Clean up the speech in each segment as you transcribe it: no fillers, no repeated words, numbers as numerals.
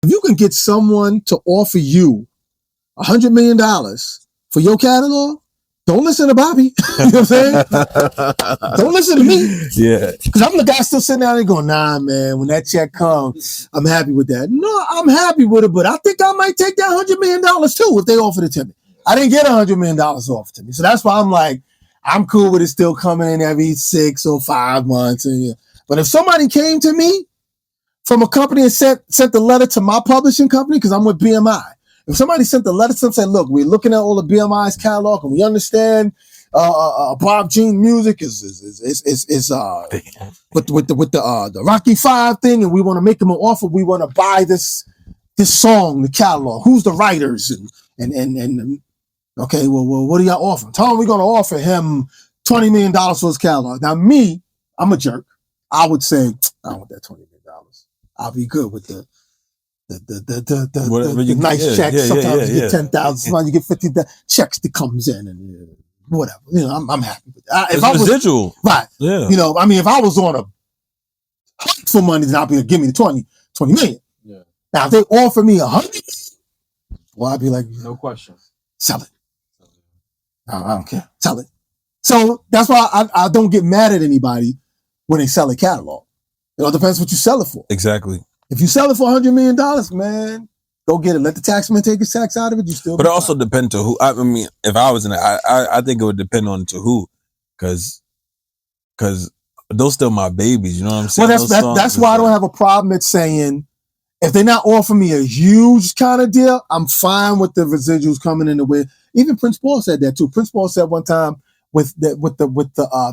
If you can get someone to offer you $100 million for your catalog, don't listen to Bobby. You know what I'm saying? Don't listen to me. Yeah. Because I'm the guy still sitting down there going, nah, man, when that check comes, I'm happy with that. No, I'm happy with it, but I think I might take that $100 million too if they offered it to me. I didn't get $100 million offered to me. So that's why I'm like, I'm cool with it still coming in every 6 or 5 months. But if somebody came to me from a company and sent the letter to my publishing company, because I'm with BMI, if somebody sent the letter to them and said, look, we're looking at all the BMI's catalog and we understand Bob Jean music is with the Rocky V thing, and we want to make them an offer. We want to buy this song, the catalog. Who's the writers? And okay, well, what are y'all offering? Tell him we're going to offer him $20 million for his catalog. Now, me, I'm a jerk. I would say, I don't want that $20 million. I'll be good with the nice checks. Sometimes you get 10,000, sometimes you get 50,000 checks that comes in and whatever. You know, I'm happy with that. If I was residual, right? Yeah. You know, I mean, if I was on a hunt for money, then I'd be like, give me the 20 million. Yeah. Now, if they offer me 100, well, I'd be like, no question, sell it. I don't care, sell it. So that's why I don't get mad at anybody when they sell a catalog. It all depends what you sell it for. Exactly. If you sell it for $100 million, man, go get it. Let the taxman take his tax out of it. You still. But it also depends to who. I mean, if I was in it, I think it would depend on to who, because those still my babies. You know what I'm saying? Well, that's why I don't have a problem at saying if they're not offering me a huge kind of deal, I'm fine with the residuals coming in the way. Even Prince Paul said that too. Prince Paul said one time with the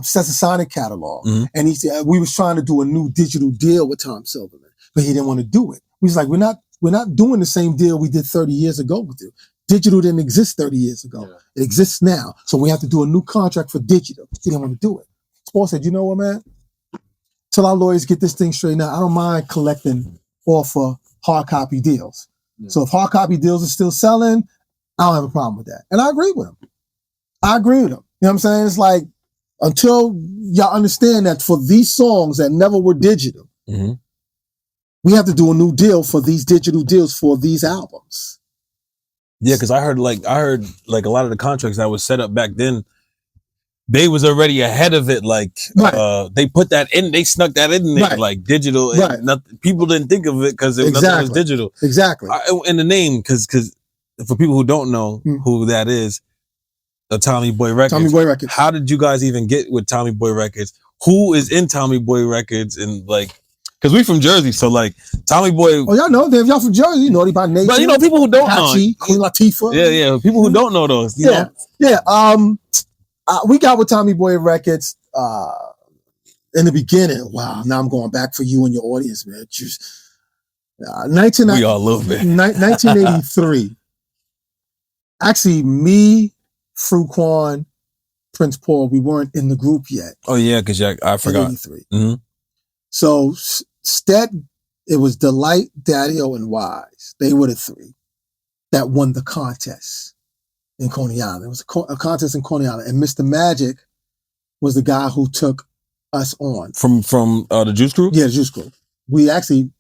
Stetsasonic catalog, and he said we was trying to do a new digital deal with Tom Silverman. But he didn't want to do it. We was like, we're not doing the same deal we did 30 years ago with you. Digital didn't exist 30 years ago. Yeah. It exists now. So we have to do a new contract for digital. He didn't want to do it. Paul said, you know what, man? Till our lawyers get this thing straightened out, I don't mind collecting off of hard copy deals. Yeah. So if hard copy deals are still selling, I don't have a problem with that. And I agree with him. You know what I'm saying? It's like, until y'all understand that for these songs that never were digital, we have to do a new deal for these digital deals for these albums. Yeah, because I heard like a lot of the contracts that was set up back then, they was already ahead of it. Like they put that in, they snuck that in there, like digital. And people didn't think of it because it was digital. Exactly. In the name, because for people who don't know who that is, Tommy Boy Records. Tommy Boy Records. How did you guys even get with Tommy Boy Records? Who is in Tommy Boy Records? And like, because we from Jersey, so like Tommy Boy. Oh, y'all know them. Y'all from Jersey, you know they by name. But you know people who don't know. Queen Latifah. Yeah. People who don't know those. You know? We got with Tommy Boy Records in the beginning. Wow, now I'm going back for you and your audience, man. We all love it. 1983. Actually, me, Fruquan, Prince Paul, we weren't in the group yet. Oh yeah, because I forgot. 83. So it was Delight, Daddy-O, and Wise. They were the three that won the contest in Coney Island. It was a contest in Coney Island, and Mr. Magic was the guy who took us on from the Juice Crew. Yeah, the Juice Crew. We actually,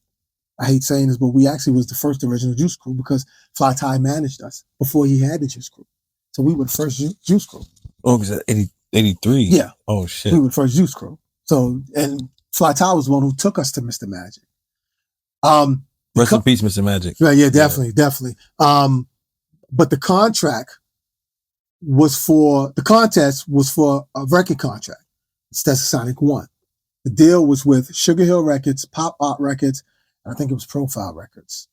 I hate saying this, but we actually was the first original Juice Crew because Fly Ty managed us before he had the Juice Crew. So we were the first Juice Crew. Oh, was that 83? Yeah. Oh shit. We were the first Juice Crew. So and Fly Ty was the one who took us to Mr. Magic. Rest in peace, Mr. Magic. Right, yeah, definitely. But the contest was for a record contract. Stetsasonic won. The deal was with Sugar Hill Records, Pop Art Records, and I think it was Profile Records.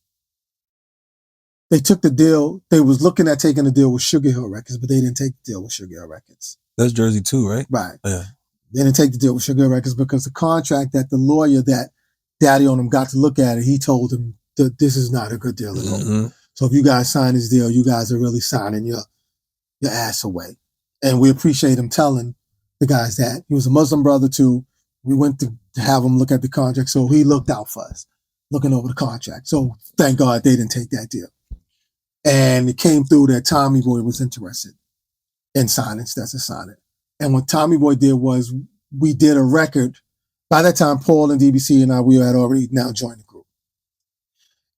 They took the deal. They was looking at taking the deal with Sugar Hill Records, but they didn't take the deal with Sugar Hill Records. That's Jersey too, right? Right. Yeah. They didn't take the deal with Sugar Hill Records because the contract that the lawyer that Daddy on him got to look at it, he told him that this is not a good deal at all. So if you guys sign this deal, you guys are really signing your ass away. And we appreciate him telling the guys that. He was a Muslim brother too. We went to have him look at the contract, so he looked out for us, looking over the contract. So thank God they didn't take that deal. And it came through that Tommy Boy was interested in signing Stetsasonic. And what Tommy Boy did was we did a record. By that time, Paul and DBC and we had already now joined the group.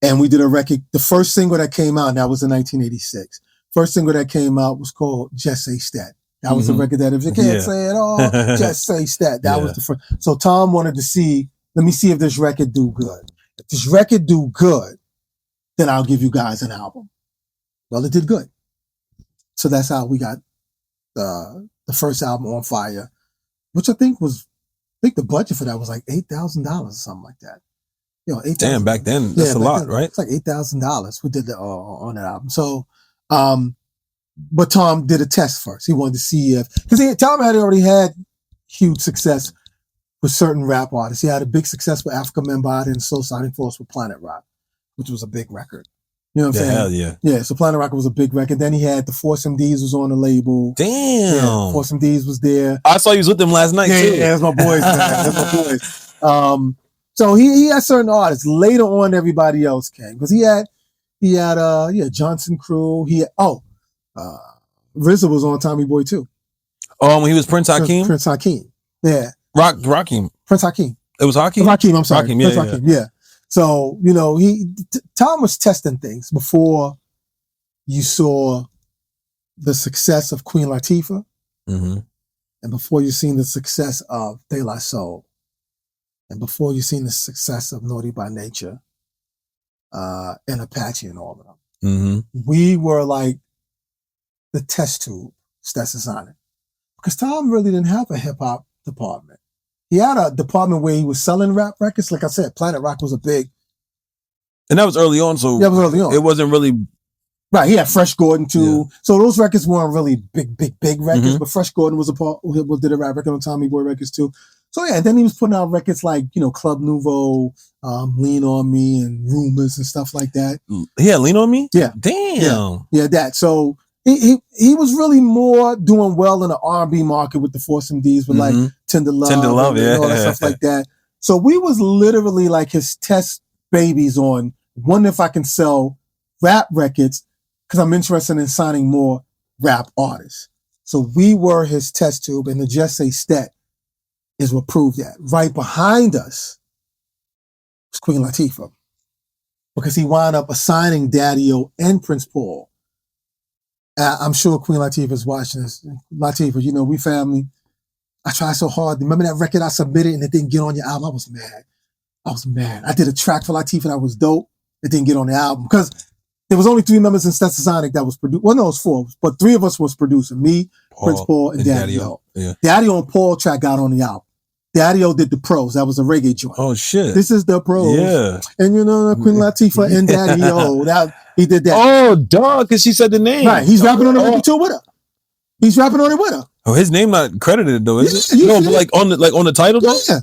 And we did a record. The first single that came out, and that was in 1986. First single that came out was called Just Say Stat. That was the record that if you can't say it all, just say stat. That was the first. So Tom wanted to see, let me see if this record do good. If this record do good, then I'll give you guys an album. Well, it did good. So that's how we got the first album, On Fire, which I think the budget for that was like $8,000 or something like that. You know, $8,000. Damn, back then, that's a lot, right? It's like $8,000. We did on that album. So, but Tom did a test first. He wanted to see because Tom had already had huge success with certain rap artists. He had a big success with Africa Membada and Stetsasonic Force with Planet Rock, which was a big record. You know what I'm saying? Hell yeah. Yeah, so Planet Rock was a big record. Then he had the Force MDs was on the label. Damn. Yeah, Force MDs was there. I saw you was with them last night, too. Yeah, that's my boys, man. That's my boys. So he had certain artists. Later on, everybody else came. Because he had Johnson Crew. RZA was on Tommy Boy too. Oh, when he was Prince Hakeem? Prince Hakeem. Yeah. Rakim. Prince Hakeem. It was Hakeem? Hakeem, I'm sorry. Hakeem, Prince Hakeem, yeah. So, Tom was testing things before you saw the success of Queen Latifah and before you seen the success of De La Soul and before you seen the success of Naughty by Nature and Apache and all of them. We were like the test tube, Stetsasonic. Because Tom really didn't have a hip-hop department. He had a department where he was selling rap records. Like I said, Planet Rock was a big... And that was early on, so... Yeah, it was early on. It wasn't really... Right, he had Fresh Gordon too. Yeah. So those records weren't really big records, but Fresh Gordon was did a rap record on Tommy Boy Records too. So yeah, and then he was putting out records like, Club Nouveau, Lean On Me and Rumors and stuff like that. Yeah, Lean On Me? Yeah. Damn. Yeah, that. So... He was really more doing well in the R&B market with the Force MDs with like Tender Love and all that stuff like that. So we was literally like his test babies on wonder if I can sell rap records because I'm interested in signing more rap artists. So we were his test tube, and the Just Say Stat is what proved that. Right behind us was Queen Latifah because he wound up assigning Daddy-O and Prince Paul. I'm sure Queen Latifah is watching this. Latifah, we family. I tried so hard. Remember that record I submitted and it didn't get on your album? I was mad. I did a track for Latifah that was dope. It didn't get on the album because there was only 3 members in Stetsasonic that was produced. Well, no, it was 4, but 3 of us was producing. Me, Prince Paul, and Daddy-O. Yeah. Daddy-O and Paul track got on the album. Daddy-O did the pros. That was a reggae joint. Oh, shit. This is the pros. Yeah. And Queen Latifah and Daddy-O. He did that. Oh, dog, because she said the name. Right. He's rapping on the record too with her. He's rapping on it with her. Oh, his name not credited though, is it? No, but like on the title though? Yeah.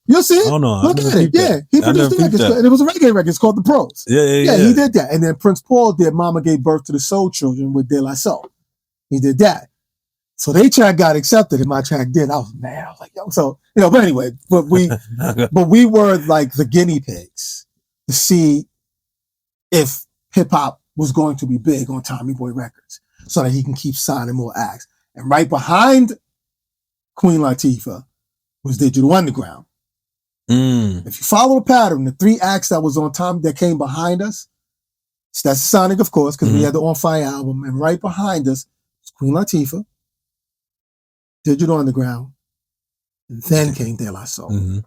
You'll see it. Oh no. Look at it. Yeah. He produced the record. And it was a reggae record. It's called The Pros. Yeah. He did that. And then Prince Paul did Mama Gave Birth to the Soul Children with De La Soul. He did that. So they track got accepted and my track did. I was mad. I was like, yo. So, but anyway, but we were like the guinea pigs to see if hip hop was going to be big on Tommy Boy Records so that he can keep signing more acts. And right behind Queen Latifah was Digital Underground. If you follow the pattern, the 3 acts that was on Tom that came behind us, Stetsasonic, of course, because we had the On Fire album, and right behind us was Queen Latifah, Digital Underground, and then came De La Soul.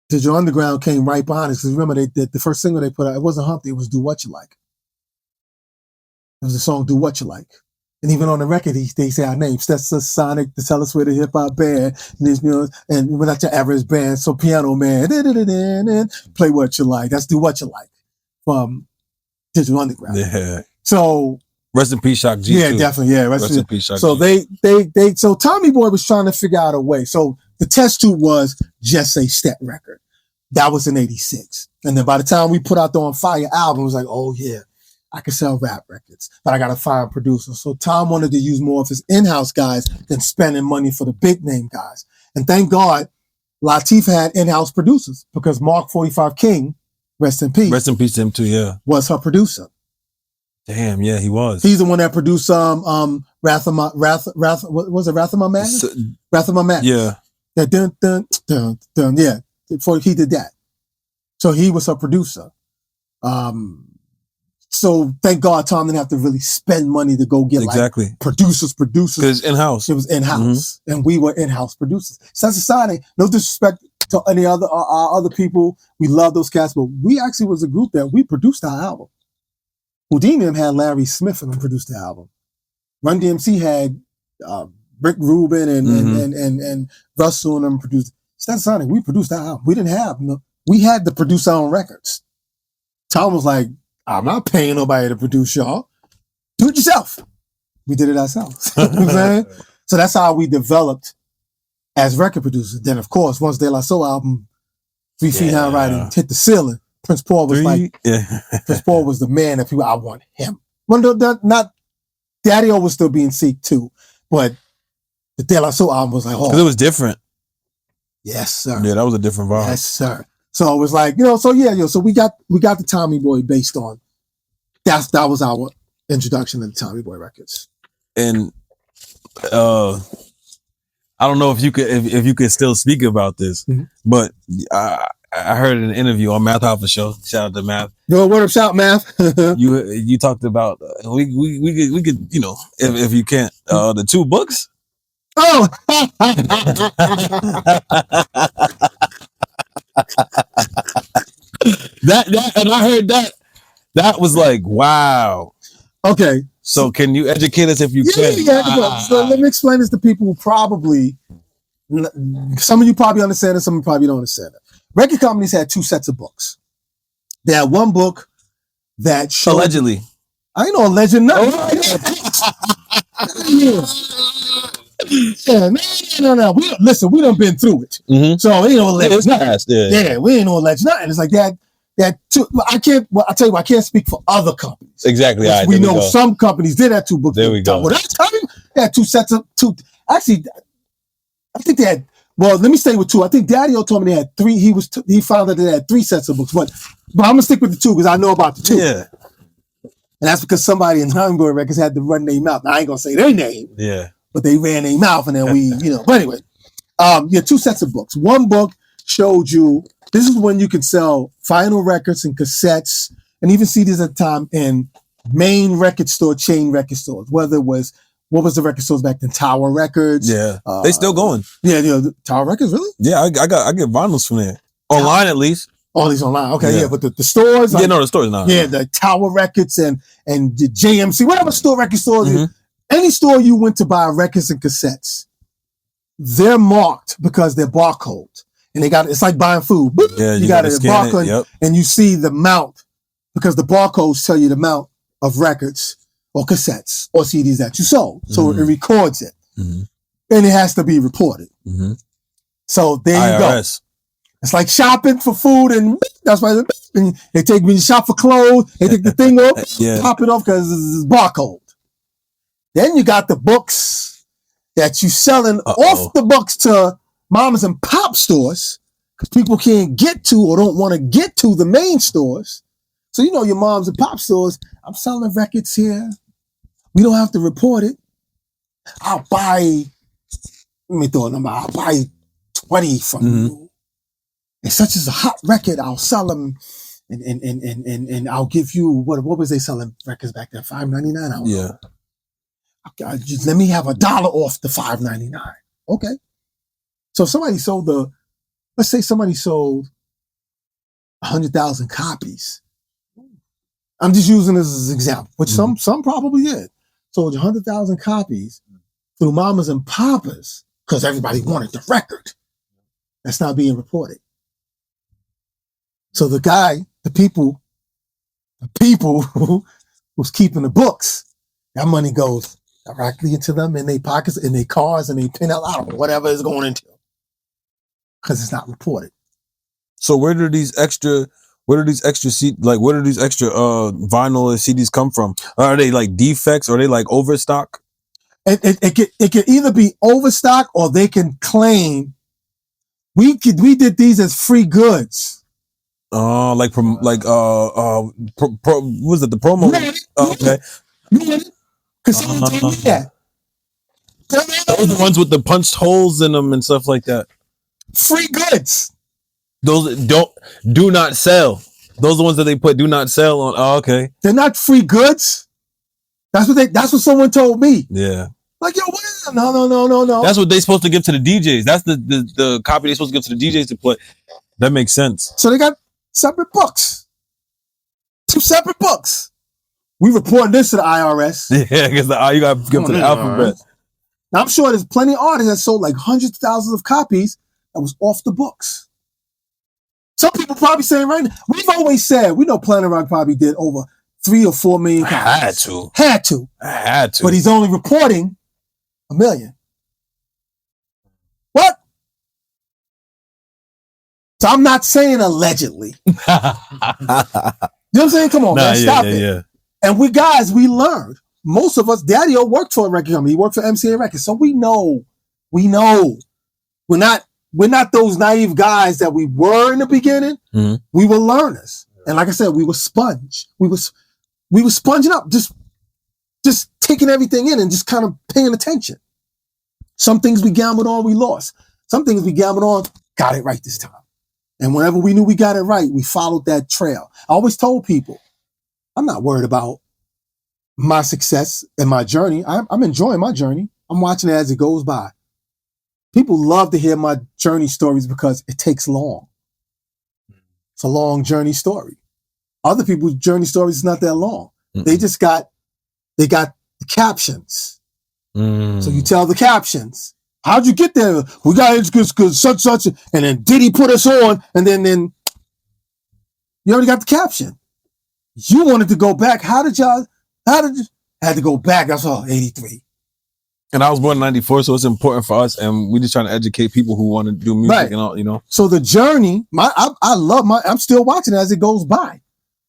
Digital Underground came right behind us. Because remember, the first single they put out, it wasn't Humpty, it was Do What You Like. It was the song Do What You Like. And even on the record, they say our name, Stetsasonic, to tell us we're the hip hop band, and we're not your average band, so Piano Man, play what you like. That's Do What You Like from Digital Underground. Yeah. So rest in peace, Shock G. Yeah, too. Definitely. Yeah, rest in peace, Shock so G. So Tommy Boy was trying to figure out a way. So the test tube was Just Say Stat record. That was in 86. And then by the time we put out the On Fire album, it was like, oh yeah, I can sell rap records, but I got to find a producer. So Tom wanted to use more of his in-house guys than spending money for the big name guys. And thank God Latifah had in-house producers because Mark 45 King, rest in peace. Rest in peace to him too, yeah. Was her producer. Damn, yeah, he was. He's the one that produced Wrath of My Madness? Wrath of My Madness. Yeah. That dun, yeah. Before he did that. So he was her producer. So thank God Tom didn't have to really spend money to go get like producers. Because in-house. It was in-house. And we were in-house producers. Stetsasonic, no disrespect to any other other people. We love those cats, but we actually was a group that we produced our album. Houdini had Larry Smith and produced the album. Run DMC had Rick Rubin and Russell and them produced. Stetsasonic, we produced our album. We didn't have we had to produce our own records. Tom was like, I'm not paying nobody to produce y'all. Do it yourself. We did it ourselves. You know what I'm saying? So that's how we developed as record producers. Then, of course, once De La Soul album, 3 Feet High Riding, hit the ceiling, Prince Paul was Prince Paul was the man that people, I want him. Well, not, Daddy-O was still being seeked too, but the De La Soul album was like, oh. Because it was different. Yes, sir. Yeah, that was a different vibe. Yes, sir. So it was like, so we got the Tommy Boy based on, that was our introduction to the Tommy Boy records. And I don't know if you could still speak about this, but I heard in an interview on Math Alpha Show. Shout out to Math. Yo, what up, shout Math? you talked about we could if you can't the 2 books. Oh. that and I heard that was like, wow. Okay. So can you educate us if you can? Yeah. So let me explain this to people who probably, some of you probably understand it, some of you probably don't understand it. Record companies had 2 sets of books. They had one book that showed... Allegedly. I ain't no alleged nothing. No. We done been through it. So ain't no alleged nothing. Yeah, we ain't no alleged nothing. It's like that. I can't. Well, I tell you, I can't speak for other companies. Exactly. Right, we know some companies did have 2 books. There we go. Well, that's time. They had 2 sets of 2. Actually, I think they had. Well, let me stay with 2. I think Daddy-O told me they had 3. He found that they had 3 sets of books, but I'm gonna stick with the 2 because I know about the 2. Yeah. And that's because somebody in Tommy Boy Records had to run their mouth. Now, I ain't gonna say their name. Yeah. But they ran their mouth, and then we, But anyway, you had 2 sets of books. One book showed you. This is when you could sell vinyl records and cassettes and even CDs at the time in main record store, chain record stores. Whether it was, what was the record stores back then? Tower Records. Yeah. They still going. Yeah, Tower Records, really? Yeah, I get vinyls from there. Online at least. All these online. Okay, yeah, but the stores. Like, the stores now. Yeah, the Tower Records and the JMC, whatever store, record stores. Any store you went to buy records and cassettes, they're marked because they're barcode. And it's like buying food. Yeah, you got a barcode, and you see the amount because the barcodes tell you the amount of records or cassettes or CDs that you sold. So it records it, and it has to be reported. So there you go. It's like shopping for food, and that's why when you shop for clothes, they take the thing off, pop it off because it's barcode. Then you got the books that you selling off the books to mamas and pop stores because people can't get to or don't want to get to the main stores. So your moms and pop stores, I'm selling records here. We don't have to report it. I'll buy, let me throw a number, I'll buy 20 from you. And such as a hot record, I'll sell them and I'll give you, what was they selling records back then? $5.99? I don't know. Just let me have $1 off the $5.99. Okay. So if somebody sold let's say somebody sold 100,000 copies. I'm just using this as an example, which some probably did. Sold 100,000 copies through mamas and papas because everybody wanted the record. That's not being reported. So the people who's keeping the books, that money goes directly into them in their pockets, in their cars, and they pin out, I don't know, whatever it's going into. Because it's not reported. So where do these extra vinyl or CDs come from? Are they like defects? Or are they like overstock? It can either be overstock or they can claim we did these as free goods. What was it? The promo? Okay. Because someone told me that. Those are the ones with the punched holes in them and stuff like that. Free goods. Those do not sell. Those are the ones that they put do not sell on. Oh, okay. They're not free goods. That's what someone told me. Yeah. Like, yo, what is that? No. That's what they're supposed to give to the DJs. That's the copy they're supposed to give to the DJs to play. That makes sense. So they got separate books. 2 separate books. We reporting this to the IRS. Yeah, because you got to give to the alphabet. Now, I'm sure there's plenty of artists that sold like hundreds of thousands of copies that was off the books. Some people probably saying right now, we've always said, we know Planet Rock probably did over 3 or 4 million copies. Had to. But he's only reporting 1 million. What? So I'm not saying allegedly. You know what I'm saying? Come on, man, stop it. Yeah. And we learned. Most of us, Daddy-O worked for a record company. He worked for MCA Records. So we know. We're not those naive guys that we were in the beginning. Mm-hmm. We were learners. And like I said, we were sponge. We were sponging up, just taking everything in and just kind of paying attention. Some things we gambled on, we lost. Some things we gambled on, got it right this time. And whenever we knew we got it right, we followed that trail. I always told people, I'm not worried about my success and my journey. I'm enjoying my journey. I'm watching it as it goes by. People love to hear my journey stories because it takes long. It's a long journey story. Other people's journey stories is not that long. Mm-mm. They got the captions. So you tell the captions. How'd you get there? We got it because such, and then Diddy put us on, and then you already got the caption. You wanted to go back. How did you had to go back? That's all, 83. And I was born in 94, so it's important for us, and we just trying to educate people who want to do music and all, you know. So the journey, I'm still watching it as it goes by.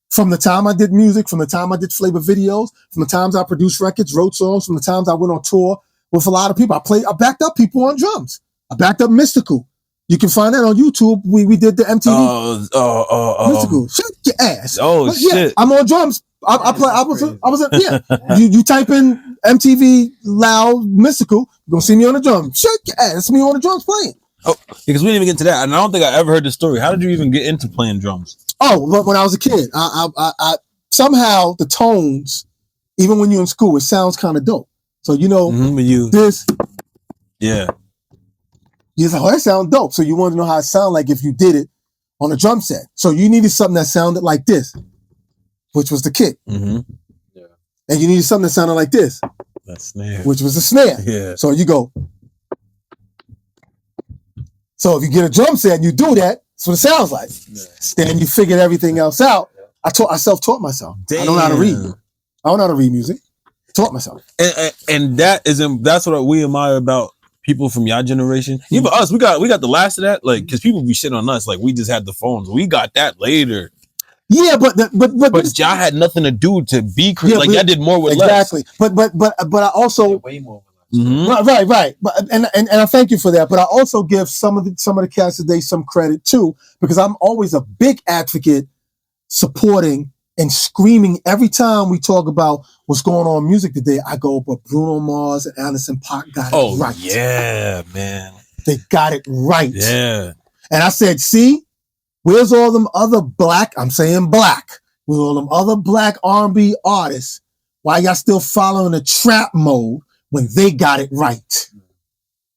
From the time I did music, from the time I did flavor videos, from the times I produced records, wrote songs, from the times I went on tour with a lot of people. I backed up people on drums. I backed up Mystical. You can find that on YouTube. We did the MTV. Mystical. Shut your ass. Oh, but, yeah, shit. I'm on drums. You type in MTV loud Mystical, you're going to see me on the drums. Shut your ass. It's me on the drums playing. Oh, because we didn't even get to that. And I don't think I ever heard the story. How did you even get into playing drums? Oh, when I was a kid, I somehow the tones, even when you're in school, it sounds kind of dope. So, this. Yeah. You're like, oh, that sounds dope. So you want to know how it sounded like if you did it on a drum set. So you needed something that sounded like this, which was the kick. Mm-hmm. Yeah. And you needed something that sounded like this. That snare. Which was the snare. Yeah. So you go. So if you get a drum set and you do that, that's what it sounds like. Yeah. Then you figured everything else out. I self-taught myself. Damn. I don't know how to read. I don't know how to read music. Taught myself. And that's what we admire about people from your generation. Even us, we got the last of that. Like, because people be shitting on us. Like, we just had the phones. We got that later. Yeah, but y'all had nothing to do to be creative. Y'all did more with less. Exactly. But I also way more. Mm-hmm. Right. But and I thank you for that. But I also give some of the cats today some credit too, because I'm always a big advocate supporting and screaming every time we talk about what's going on in music today. I go, but Bruno Mars and Anderson .Paak got it right. Yeah, man. They got it right. Yeah. And I said, see, where's all them other black, I'm saying black, with all them other black R&B artists? Why y'all still following the trap mode when they got it right?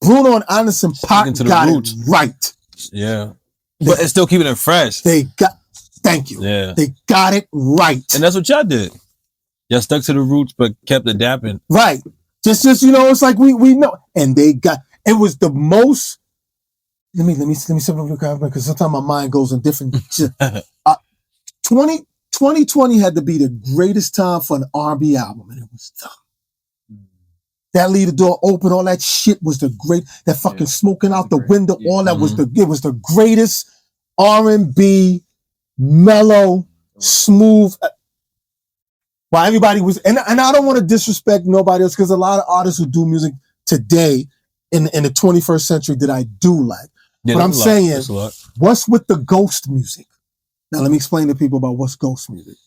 Bruno and Anderson .Paak got it right. Yeah. But it's still keeping it fresh. Thank you. Yeah. They got it right. And that's what y'all did. Y'all stuck to the roots, but kept adapting. Right. Just it's like we know. And it was the most, let me simplify because sometimes my mind goes in different. 2020 had to be the greatest time for an R&B album, and it was done. That Leave the Door Open, all that shit was that fucking smoking out the window, all that was it was the greatest R&B, mellow, smooth. While everybody was, and I don't want to disrespect nobody else, because a lot of artists who do music today in the 21st century that I do like. Yeah, but I'm saying, what's with the ghost music? Now let me explain to people about what's ghost music.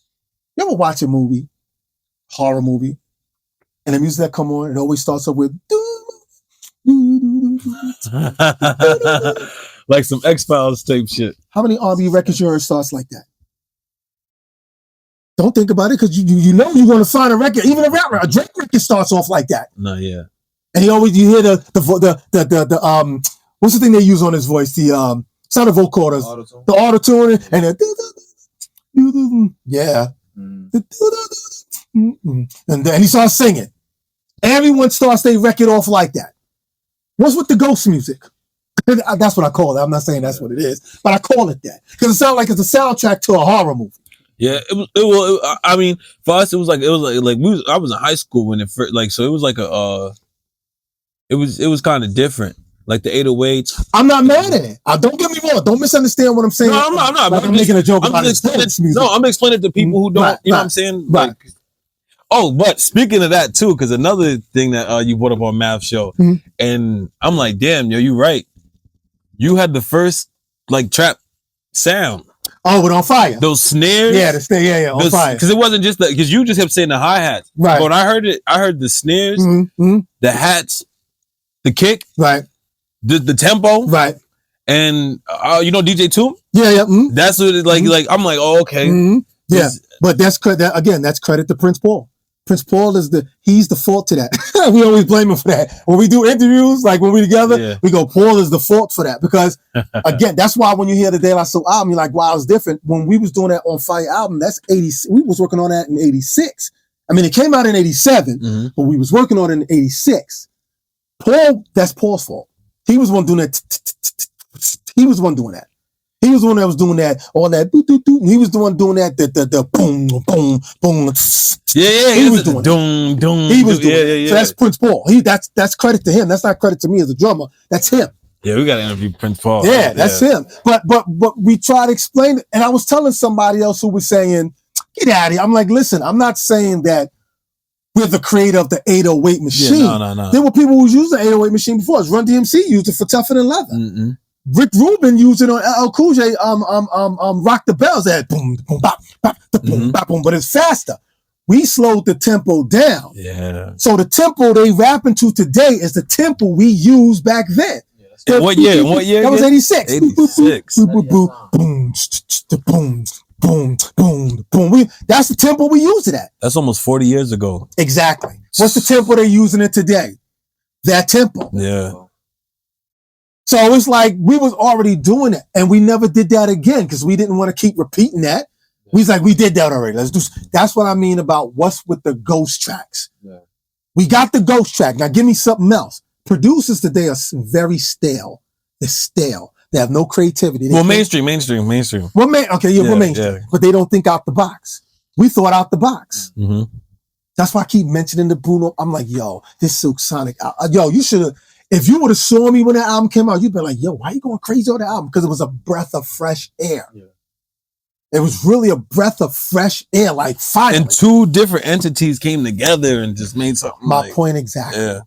You ever watch a movie, horror movie, and the music that come on, it always starts up with like some X-Files type shit. How many R&B records you heard starts like that? Don't think about it because you know you're going to sign a record. Even a Drake record starts off like that. No, yeah. And you hear the what's the thing they use on his voice? The it's not a vocoders, the auto-tune, and yeah. And then he starts singing. Everyone starts their record off like that. What's with the ghost music? That's what I call it. I'm not saying that's what it is, but I call it that because it sounds like it's a soundtrack to a horror movie. Yeah, I mean, for us, it was like I was in high school when it first, like, so it was like it was kind of different. Like the 808s. I'm not mad at it. Don't get me wrong. Don't misunderstand what I'm saying. No, I'm not. Like I'm making a joke about it. No, I'm explaining to people who don't. You know what I'm saying? Right. Like, oh, but speaking of that too, because another thing that you brought up on Math Show, and I'm like, damn, yo, you right. You had the first like trap sound. Oh, but on fire. Those snares. Yeah, the snare. Yeah, on fire. Because it wasn't just because you just kept saying the hi-hats. Right. But when I heard it, I heard the snares, the hats, the kick, right, the tempo, right, and you know DJ Toom. Yeah. That's what it like. Like I'm like, oh, okay. Yeah, but that's credit to Prince Paul. Prince Paul he's the fault to that. We always blame him for that. When we do interviews, like when we together, we go, Paul is the fault for that. Because again, that's why when you hear the De La Soul album, you're like, wow, it's different. When we was doing that On Fire album, that's 80, we was working on that in 86. I mean, it came out in 87, but we was working on it in 86. Paul, that's Paul's fault. He was one doing that. He was one doing that. He was the one that was doing that, all that. He was the one doing that. The boom, boom, boom. Yeah. He was doing it. He was doing it. So that's Prince Paul. That's credit to him. That's not credit to me as a drummer. That's him. Yeah, we got to interview Prince Paul. Yeah, that's him. But we try to explain it. And I was telling somebody else who was saying, get out of here. I'm like, listen, I'm not saying that we're the creator of the 808 machine. Yeah, no. There were people who used the 808 machine before us. Run DMC used it for Tougher Than Leather. Rick Rubin used it on LL Cool J, Rock the Bells. That boom, boom, bop, bop, boom, bop, boom, but it's faster. We slowed the tempo down. Yeah. So the tempo they rapping to today is the tempo we used back then. Yeah, what year? That was 86. 86. Boom, boom, boom, boom, boom. That's the tempo we used it at. That's almost 40 years ago. Exactly. What's the tempo they're using it today? That tempo. Yeah. So it's like we was already doing it, and we never did that again because we didn't want to keep repeating that. We was like, we did that already. Let's do. That's what I mean about what's with the ghost tracks. Yeah. We got the ghost track. Now give me something else. Producers today are very stale. They're stale. They have no creativity. Mainstream. Well, we're mainstream, yeah. But they don't think out the box. We thought out the box. That's why I keep mentioning the Bruno. I'm like, yo, this Silk Sonic. Yo, you should have. If you would have saw me when that album came out, you'd be like, yo, why are you going crazy on the album? Because it was a breath of fresh air. Yeah. It was really a breath of fresh air, like finally. And two different entities came together and just made something. My point exactly. Yeah.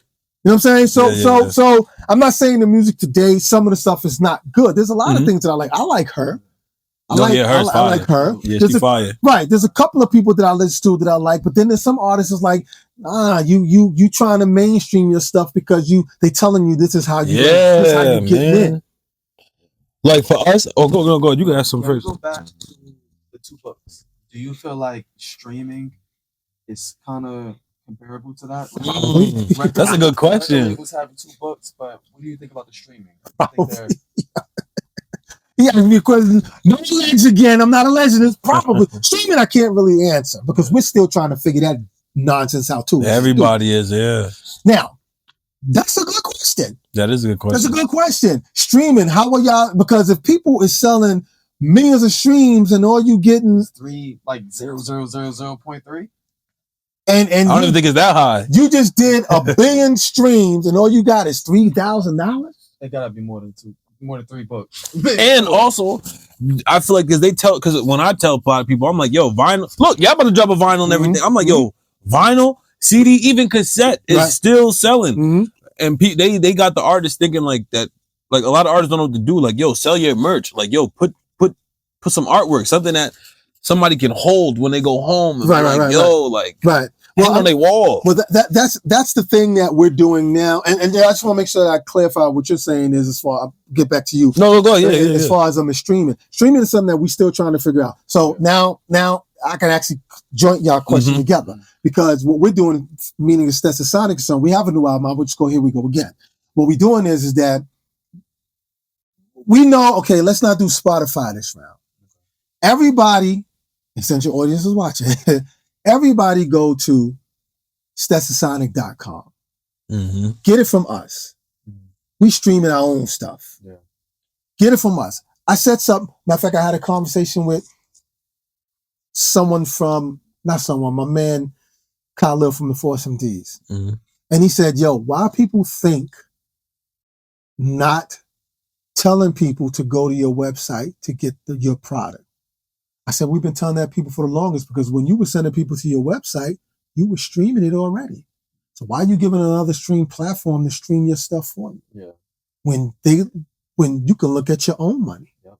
You know what I'm saying? So I'm not saying the music today, some of the stuff is not good. There's a lot of things that I like. I like her. I like her. Yeah, she's fire. Right. There's a couple of people that I listen to that I like, but then there's some artists that's like, you trying to mainstream your stuff because they telling you this is how you get in. Like for us, go. You can ask some first. Go back to the two books. Do you feel like streaming is kind of comparable to that? That's a good question. Was having two books, but what do you think about the streaming? He asked me a question. No legs again. I'm not a legend. It's probably streaming. I can't really answer because we're still trying to figure that nonsense out too. Everybody is, yeah. Now, that's a good question. That is a good question. That's a good question. Streaming, how are y'all? Because if people is selling millions of streams and all you getting 0.3, and I don't even think it's that high. You just did 1 billion streams and all you got is $3,000. It gotta be more than 3 books. And also, I feel like because when I tell a lot of people, I'm like, yo, vinyl. Look, y'all about to drop a vinyl and everything. I'm like, yo, vinyl, CD, even cassette is still selling. And they got the artists thinking like that. Like a lot of artists don't know what to do. Like, yo, sell your merch. Like, yo, put some artwork, something that somebody can hold when they go home. And well, on their wall. Well, that's the thing that we're doing now, and I just want to make sure that I clarify what you're saying is as far. I'll get back to you. No, go ahead. As far as streaming is something that we're still trying to figure out. So now I can actually joint y'all question together, because what we're doing, meaning the Stetsasonic song, we have a new album. I'll just go, here we go again. What we're doing is that we know, okay, let's not do Spotify this round. Everybody, and since your audience is watching, everybody go to Stetsasonic.com. Get it from us. We streaming our own stuff. Yeah. Get it from us. I said something. Matter of fact, I had a conversation with my man Khalil from the Force MDs. And he said, yo, why people think not telling people to go to your website to get your product? I said, we've been telling that people for the longest, because when you were sending people to your website, you were streaming it already. So why are you giving another stream platform to stream your stuff for you? Yeah. When you can look at your own money. Yep.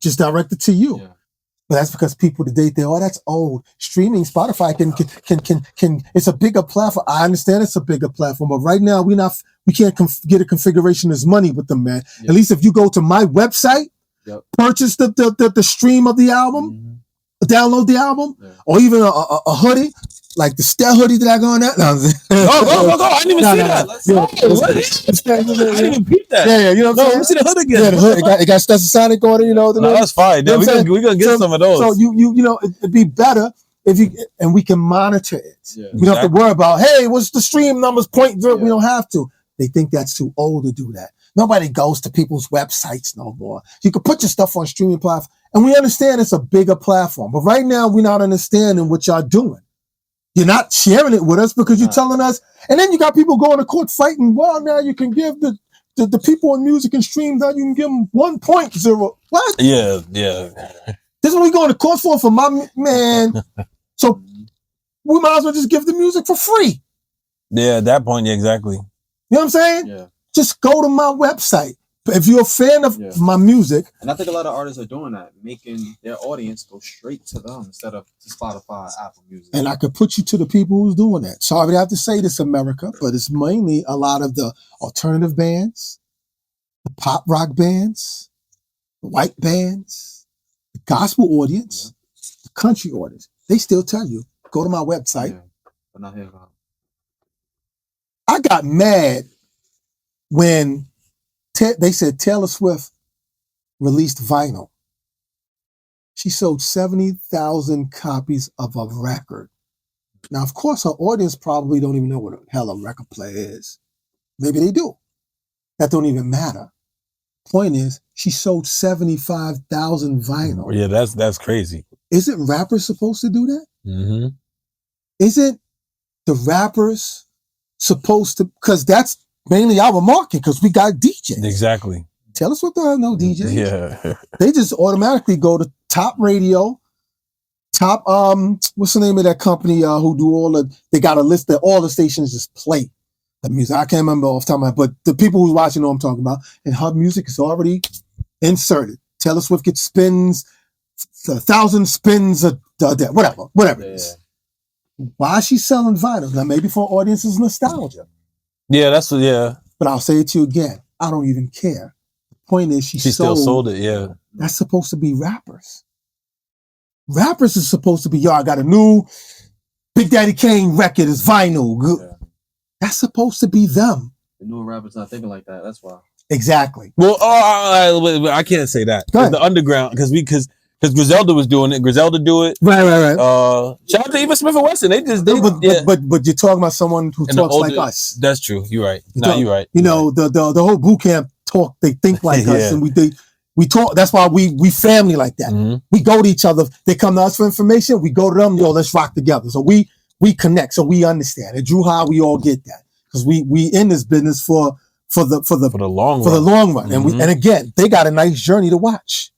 Just direct it to you. Yeah. But that's because people today think, oh, that's old. Streaming, Spotify can it's a bigger platform. I understand it's a bigger platform, but right now we can't get a configuration as money with them, man. Yep. At least if you go to my website, purchase the stream of the album, download the album, or even a hoodie, like the Stet hoodie that I got on that. Go. I didn't even see that. I didn't even peep that. Yeah, you know what I'm saying? Let me see the hood again. Yeah, the hood. It got Stetsasonic on it, you know. No, that's fine. Yeah, we're gonna get some of those. So you know, it'd be better if and we can monitor it. Yeah, we don't have to worry about, hey, what's the stream numbers point? Yeah. We don't have to. They think that's too old to do that. Nobody goes to people's websites no more. You can put your stuff on streaming platform, and we understand it's a bigger platform. But right now, we're not understanding what y'all doing. You're not sharing it with us because you're telling us, and then you got people going to court fighting. Well, now you can give the people in music and streams, now you can give them 1.0. What? Yeah. This is what we going to court for my man. So we might as well just give the music for free. Yeah, at that point, yeah, exactly. You know what I'm saying? Yeah. Just go to my website. If you're a fan of my music. And I think a lot of artists are doing that, making their audience go straight to them instead of to Spotify, Apple Music. And I could put you to the people who's doing that. Sorry to have to say this, America, but it's mainly a lot of the alternative bands, the pop rock bands, the white bands, the gospel audience, the country audience. They still tell you, go to my website. But not here. I got mad when they said Taylor Swift released vinyl. She sold 70,000 copies of a record. Now, of course, her audience probably don't even know what the hell a record player is. Maybe they do. That don't even matter. Point is, she sold 75,000 vinyl. Yeah, that's crazy. Isn't rappers supposed to do that? Mm-hmm. Isn't the rappers supposed to? Because that's mainly our market, because we got DJs. Exactly. Tell us what the hell, no DJs. Yeah. They just automatically go to top radio, top, what's the name of that company who do they got a list that all the stations just play the music. I can't remember off the top of my head, but the people who's watching know what I'm talking about. And her music is already inserted. Taylor Swift gets spins, 1,000 spins a day, whatever it is. Why is she selling vinyl? Now, maybe for audience's nostalgia. Yeah, But I'll say it to you again. I don't even care. The point is, she still sold it, yeah. That's supposed to be rappers. Rappers is supposed to be, I got a new Big Daddy Kane record, it's vinyl. Yeah. That's supposed to be them. The new rappers not thinking like that, that's why. Exactly. Well, I can't say that. The underground, because Griselda was doing it. Griselda do it. Right. Shout out to even Smith and Wesson. But you're talking about someone who talks like us. That's true. You're right. You're right. You know, the whole boot camp talk, they think like us, and we talk. That's why we family like that. Mm-hmm. We go to each other. They come to us for information. We go to them. Let's rock together. So we connect. So we understand. And Drew High, we all get that, because we in this business for the long run. Mm-hmm. And again, they got a nice journey to watch.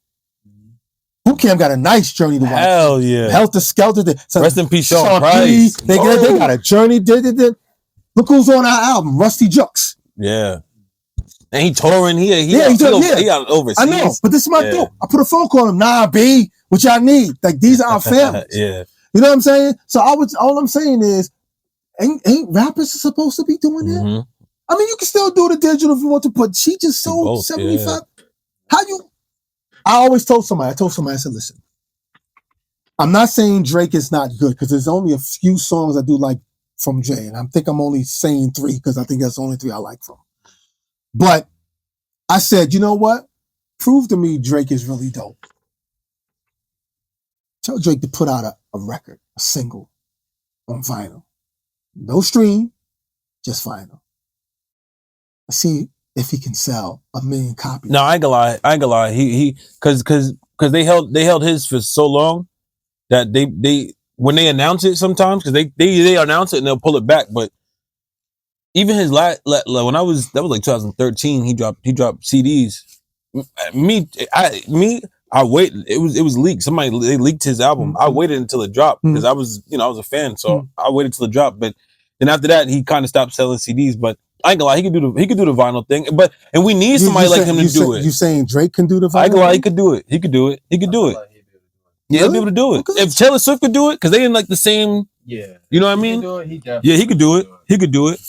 Boot Camp got a nice journey to watch. Hell yeah. Helter Skelter. Rest in peace, Sean Price. They got a journey. Look who's on our album, Rusty Jux. Yeah. And he touring here. He out overseas. I know, but this is my dope. I put a phone call on him. Nah, B, what y'all need? Like, these are our families. Yeah. You know what I'm saying? So all I'm saying is, ain't rappers supposed to be doing that? Mm-hmm. I mean, you can still do the digital if you want to, but she just sold 75. Yeah. I always told somebody, I said, listen, I'm not saying Drake is not good because there's only a few songs I do like from Jay, and I think I'm only saying 3 because I think that's the only 3 I like from him. But I said, you know what? Prove to me Drake is really dope. Tell Drake to put out a record, a single on vinyl. No stream, just vinyl. Let's see if he can sell 1 million copies. No, I ain't gonna lie. He cause they held his for so long that they when they announce it sometimes, cause they announce it and they'll pull it back. But even his when that was like 2013, he dropped CDs. I waited. It was leaked. They leaked his album. I waited until it dropped because I was a fan, so I waited till it dropped. But then after that, he kind of stopped selling CDs. But I ain't gonna lie, he could do the vinyl thing. And we need somebody like him to do it. You saying Drake can do the vinyl? I ain't gonna lie, he could do it. He could do it. Yeah, he'll be able to do it. If Taylor Swift could do it, because they in like the same. Yeah. You know what I mean? He definitely he could do it. He could do it.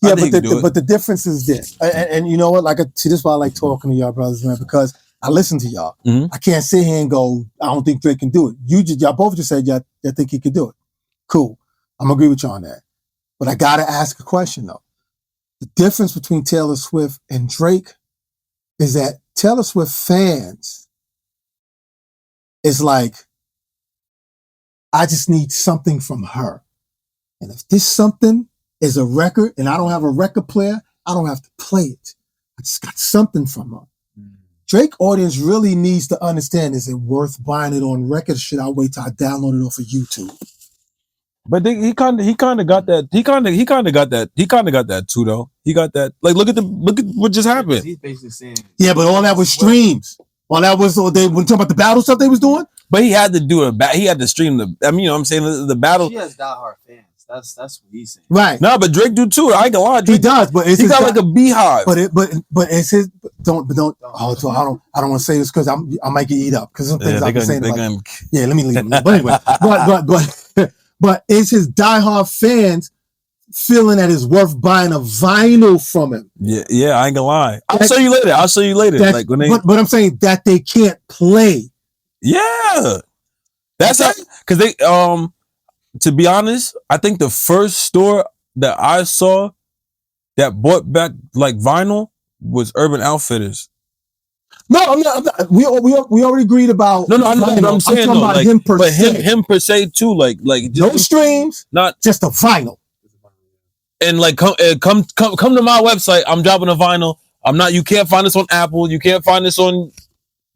Yeah, but the difference is this, and you know what? Like, see, this is why I like talking to y'all brothers, man, because I listen to y'all. Mm-hmm. I can't sit here and go, I don't think Drake can do it. Y'all both just said y'all think he could do it. Cool. I'm gonna agree with you on that. But I gotta ask a question though. The difference between Taylor Swift and Drake is that Taylor Swift fans is like, I just need something from her. And if this something is a record and I don't have a record player, I don't have to play it. I just got something from her. Drake audience really needs to understand, is it worth buying it on record? Should I wait till I download it off of YouTube? But he kind of got that. He kind of got that too, though. He got that. Like, look at what just happened. He's basically saying, yeah, but all that was streams. All that was when talking about the battle stuff they was doing. But he had to do he had to stream the. I mean, you know what I'm saying, the battle. She has diehard fans. That's what he's saying. Right. No, but Drake do too. I ain't gonna lie. Drake, he does, but he got like a beehive. But it's his. Don't. Oh, so I don't want to say this because I might get eat up because some things I've been saying about. Yeah, let me leave. But anyway, but it's his diehard fans feeling that it's worth buying a vinyl from him. Yeah, I ain't gonna lie. I'll show you later. Like when they. But I'm saying that they can't play. Yeah, that's because they to be honest, I think the first store that I saw that bought back like vinyl was Urban Outfitters. No, I'm not. We already agreed about. No, I'm saying I'm talking about him per se. Him per se too. Like no streams, not just a vinyl. And like come to my website. I'm dropping a vinyl. You can't find this on Apple. You can't find this on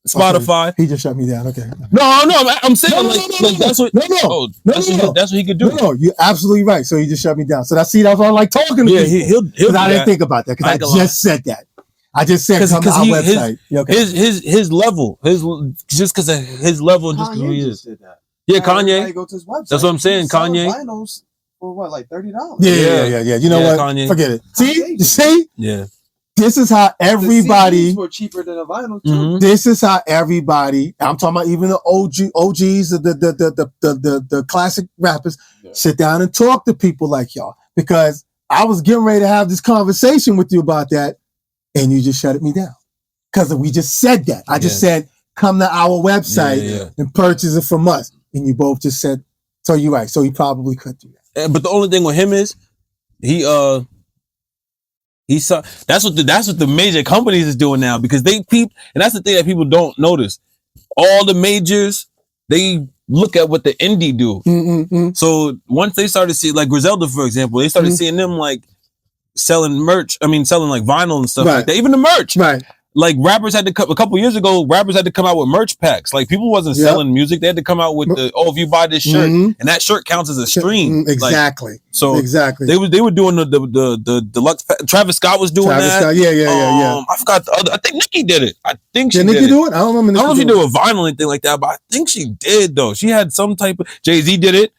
Spotify. Okay. He just shut me down. Okay. No, I'm saying that's what. That's what he could do. No, you're absolutely right. So he just shut me down. So that's why I like talking to people. Yeah, he'll I didn't think about that because I just said that. I just said come to our website. His level, just because of his level, just because he is. Yeah, Kanye. Go to his website. That's what I'm saying. Kanye. Vinyls for what, like $30? Yeah. You know what? Kanye. Forget it. See? Yeah. This is how everybody. The CDs were cheaper than a vinyl too. Mm-hmm. This is how everybody. I'm talking about even the OGs, the classic rappers, sit down and talk to people like y'all. Because I was getting ready to have this conversation with you about that, and you just shut me down because we just said that. I just said come to our website and purchase it from us, and you both just said. So you're right. So he probably could do that. But the only thing with him is he saw that's what the major companies is doing now because they peep, and that's the thing that people don't notice. All the majors, they look at what the indie do. Mm-hmm. So once they started seeing, like Griselda, for example, they started seeing them like selling merch. I mean, selling like vinyl and stuff like that. Even the merch, right? Like rappers had to come a couple years ago. Rappers had to come out with merch packs. Like people wasn't selling music; they had to come out with if you buy this shirt, and that shirt counts as a stream. Exactly. Like, so exactly. They were doing the deluxe. Travis Scott was doing that. Scott, yeah. I forgot the other. I think Nicki did it. Did Nicki do it? I don't remember. I don't know if she did a vinyl or anything like that, but I think she did though. She had some type of. Jay-Z did it.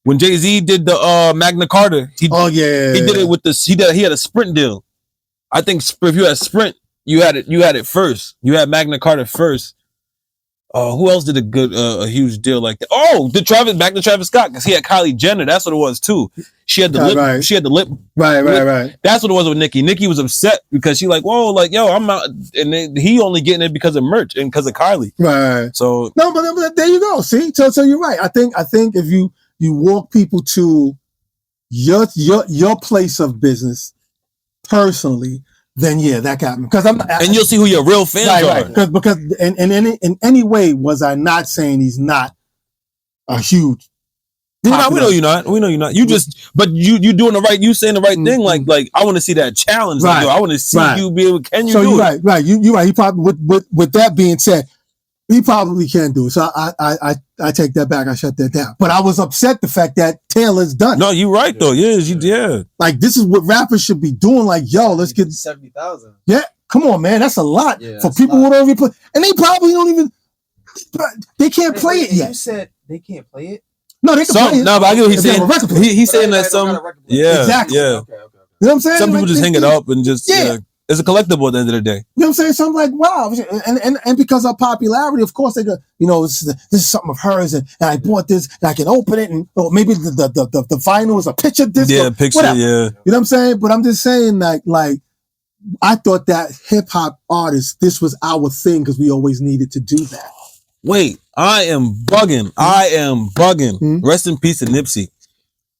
When Jay-Z did the Magna Carta, he did it with he had a Sprint deal. I think if you had Sprint, you had it first. You had Magna Carta first, Who else did a huge deal like that? Oh, back to Travis Scott, because he had Kylie Jenner. That's what it was too. She had the lip. Right. She had the lip. Right. That's what it was with Nicki. Nicki was upset because she like, whoa, like, yo, I'm out, and then he only getting it because of merch and because of Kylie. Right. So no, but there you go. See, so you're right. I think if you walk people to your place of business personally, then yeah, that got me. Because and you'll see who your real fans are. Right. Because in any way was I not saying he's not a huge. We know you're not. We know you're not. You just, but you doing the right. You saying the right thing. Like I want to see that challenge. Right. Like, yo, I want to see you be able. Can you so do you're it? Right. You're right. He probably with that being said, he probably can do it. So I take that back. I shut that down. But I was upset the fact that Taylor's done. No, you're right though. Yeah. Like this is what rappers should be doing. Like yo, let's get 70,000. Yeah, come on, man. That's a lot for people who don't even play, and they probably don't even. They can't play it yet. You said they can't play it. No, they can play it. No, but I get what he's saying. He's saying that some. Yeah, exactly. Yeah. Okay. You know what I'm saying? Some people just hang it up and just it's a collectible at the end of the day. You know what I'm saying? So I'm like, wow, and because of popularity, of course they go, this is something of hers, and I bought this, and I can open it, and maybe the vinyl is a picture disc. Yeah, picture. Whatever. Yeah. You know what I'm saying? But I'm just saying, like I thought that hip hop artists, this was our thing because we always needed to do that. Wait, I am bugging. Mm-hmm. Rest in peace to Nipsey.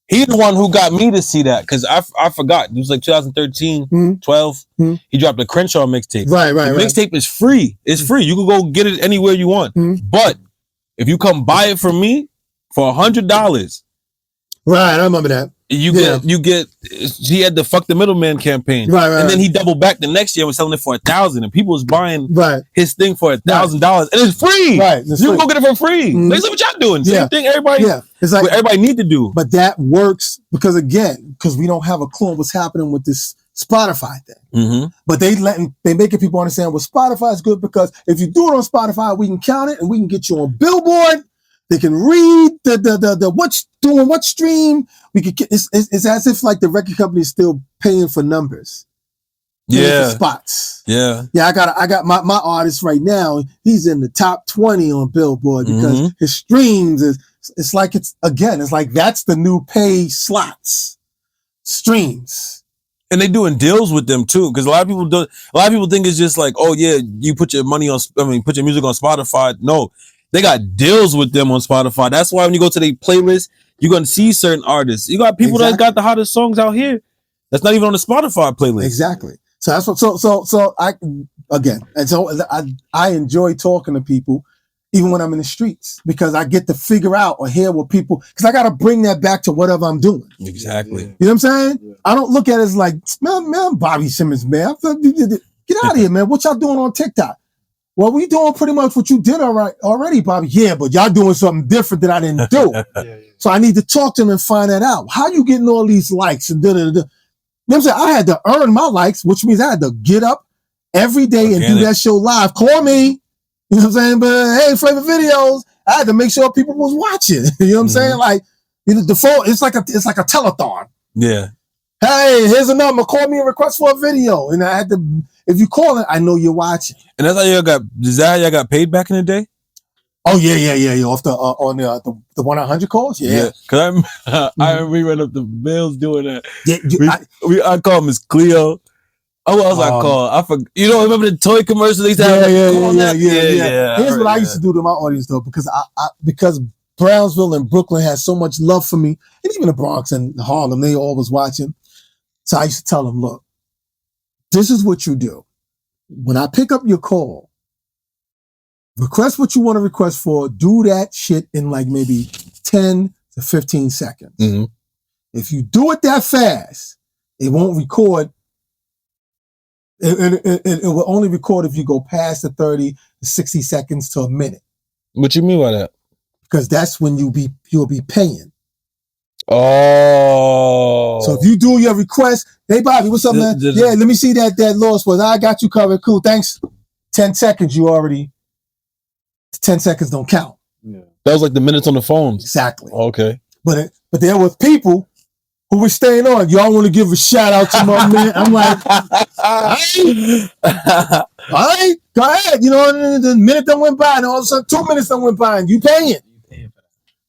He's the one who got me to see that because I forgot. It was like 2013, 12. Mm-hmm. He dropped a Crenshaw mixtape. Right. The mixtape is free. It's free. You can go get it anywhere you want. Mm-hmm. But if you come buy it from me for $100, right, I remember that. You get. He had the fuck the middleman campaign, right, and then he doubled back the next year and was selling it for $1,000, and people was buying his thing for $1,000, and it's free. Right, you can go get it for free. Mm-hmm. That's what y'all doing. Same thing. Everybody, it's like what everybody need to do. But that works because we don't have a clue what's happening with this Spotify thing. Mm-hmm. But they making people understand well, Spotify is good because if you do it on Spotify, we can count it and we can get you on Billboard. They can read the what's doing what stream. We could get it's as if like the record company is still paying for numbers. Yeah. For spots. Yeah. Yeah, I got my artist right now. He's in the top 20 on Billboard because his streams it's like that's the new pay slots. Streams. And they doing deals with them too, because a lot of people think it's just like, oh yeah, you put your money on. Put your music on Spotify. No. They got deals with them on Spotify. That's why when you go to their playlist, you're going to see certain artists. You got people that got the hottest songs out here. That's not even on the Spotify playlist. Exactly. So that's what. So I enjoy talking to people, even when I'm in the streets, because I get to figure out or hear what people. Because I got to bring that back to whatever I'm doing. Exactly. You know what I'm saying? Yeah. I don't look at it as like, man, Bobby Simmons, man. Get out of here, man. What y'all doing on TikTok? Well, we doing pretty much what you did already, Bobby. Yeah, but y'all doing something different that I didn't do. So I need to talk to them and find that out. How you getting all these likes and da-da-da-da? You know what I'm saying? I had to earn my likes, which means I had to get up every day and do that show live. Call me. You know what I'm saying? But hey, favorite videos. I had to make sure people was watching. You know what I'm saying? Like, the phone, it's like a telethon. Yeah. Hey, here's a number. Call me and request for a video. And I had to, if you call it, I know you're watching. And that's how y'all got paid back in the day? Oh, yeah. Off on the 1-100 calls? Yeah. Because I ran up the bills doing that. Yeah, I call Miss Cleo. Oh, what else I call? I forgot. You don't remember the toy commercials they used to have? Yeah. Here's what I used to do to my audience, though, because Brownsville and Brooklyn had so much love for me, and even the Bronx and Harlem, they all was watching. So I used to tell them, look, this is what you do. When I pick up your call, request what you want to request for, do that shit in like maybe 10 to 15 seconds. Mm-hmm. If you do it that fast, it won't record. It will only record if you go past the 30 to 60 seconds to a minute. What you mean by that? Because that's when you'll be paying. Oh. So if you do your request, hey Bobby, what's up, man? Yeah, let me see that loss was. I got you covered. Cool, thanks. 10 seconds, 10 seconds don't count. Yeah. That was like the minutes on the phones. Exactly. Okay. But there was people who was staying on. Y'all want to give a shout out to my man? I'm like, all right, go ahead. You know, the minute that went by, and all of a sudden 2 minutes that went by, and you paying.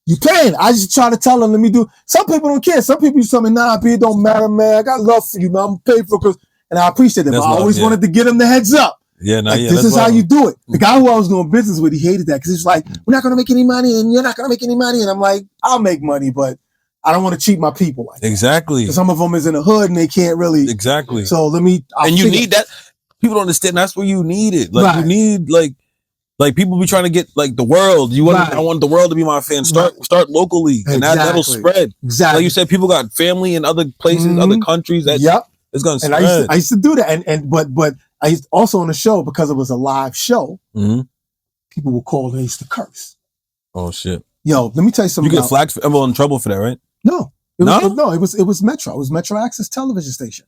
You paying. I just try to tell them, let me do. Some people don't care. Some people tell me, nah, B, it don't matter, man. I got love for you, man. I'm paid for it. And I appreciate it. But I always wanted to get them the heads up. Yeah, no, like, this is how you do it. The guy who I was doing business with, he hated that because he's like, we're not going to make any money and you're not going to make any money. And I'm like, I'll make money, but I don't want to cheat my people like that. Exactly. Some of them is in the hood and they can't really. Exactly. So let me. And you need that. People don't understand. That's where you need it. Like you need like people be trying to get like the world. You want? I want the world to be my fan. Start locally, and that'll spread. Exactly. Like you said, people got family in other places, other countries. That it's gonna spread. And I used to do that. But I used also on the show because it was a live show. People would call and they used to curse. Oh shit! Yo, let me tell you something. You get flagged for, in trouble for that, right? No, it was Metro. It was Metro Access television station.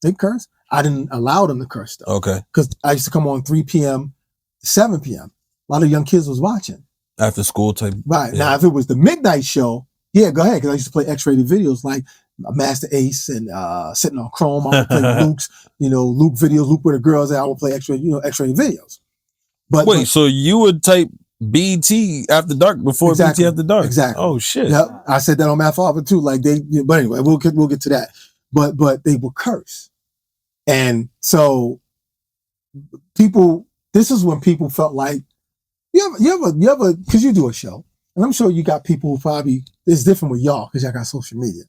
They curse. I didn't allow them to curse though. Okay. Because I used to come on 3 p.m. to 7 p.m. A lot of young kids was watching. After school type. Right. Yeah. Now, if it was the midnight show, yeah, go ahead. Because I used to play X-rated videos like Master Ace and Sitting on Chrome. I would play Luke's, Luke videos, Luke with the girls, and I would play X-rated videos. But so you would type BT After Dark before BT After Dark? Exactly. Oh, shit. Yep. I said that on Math Father too. Like but anyway, we'll get to that. But they will curse. And so this is when people felt like, you ever, because you do a show, and I'm sure you got people who probably, it's different with y'all because y'all got social media.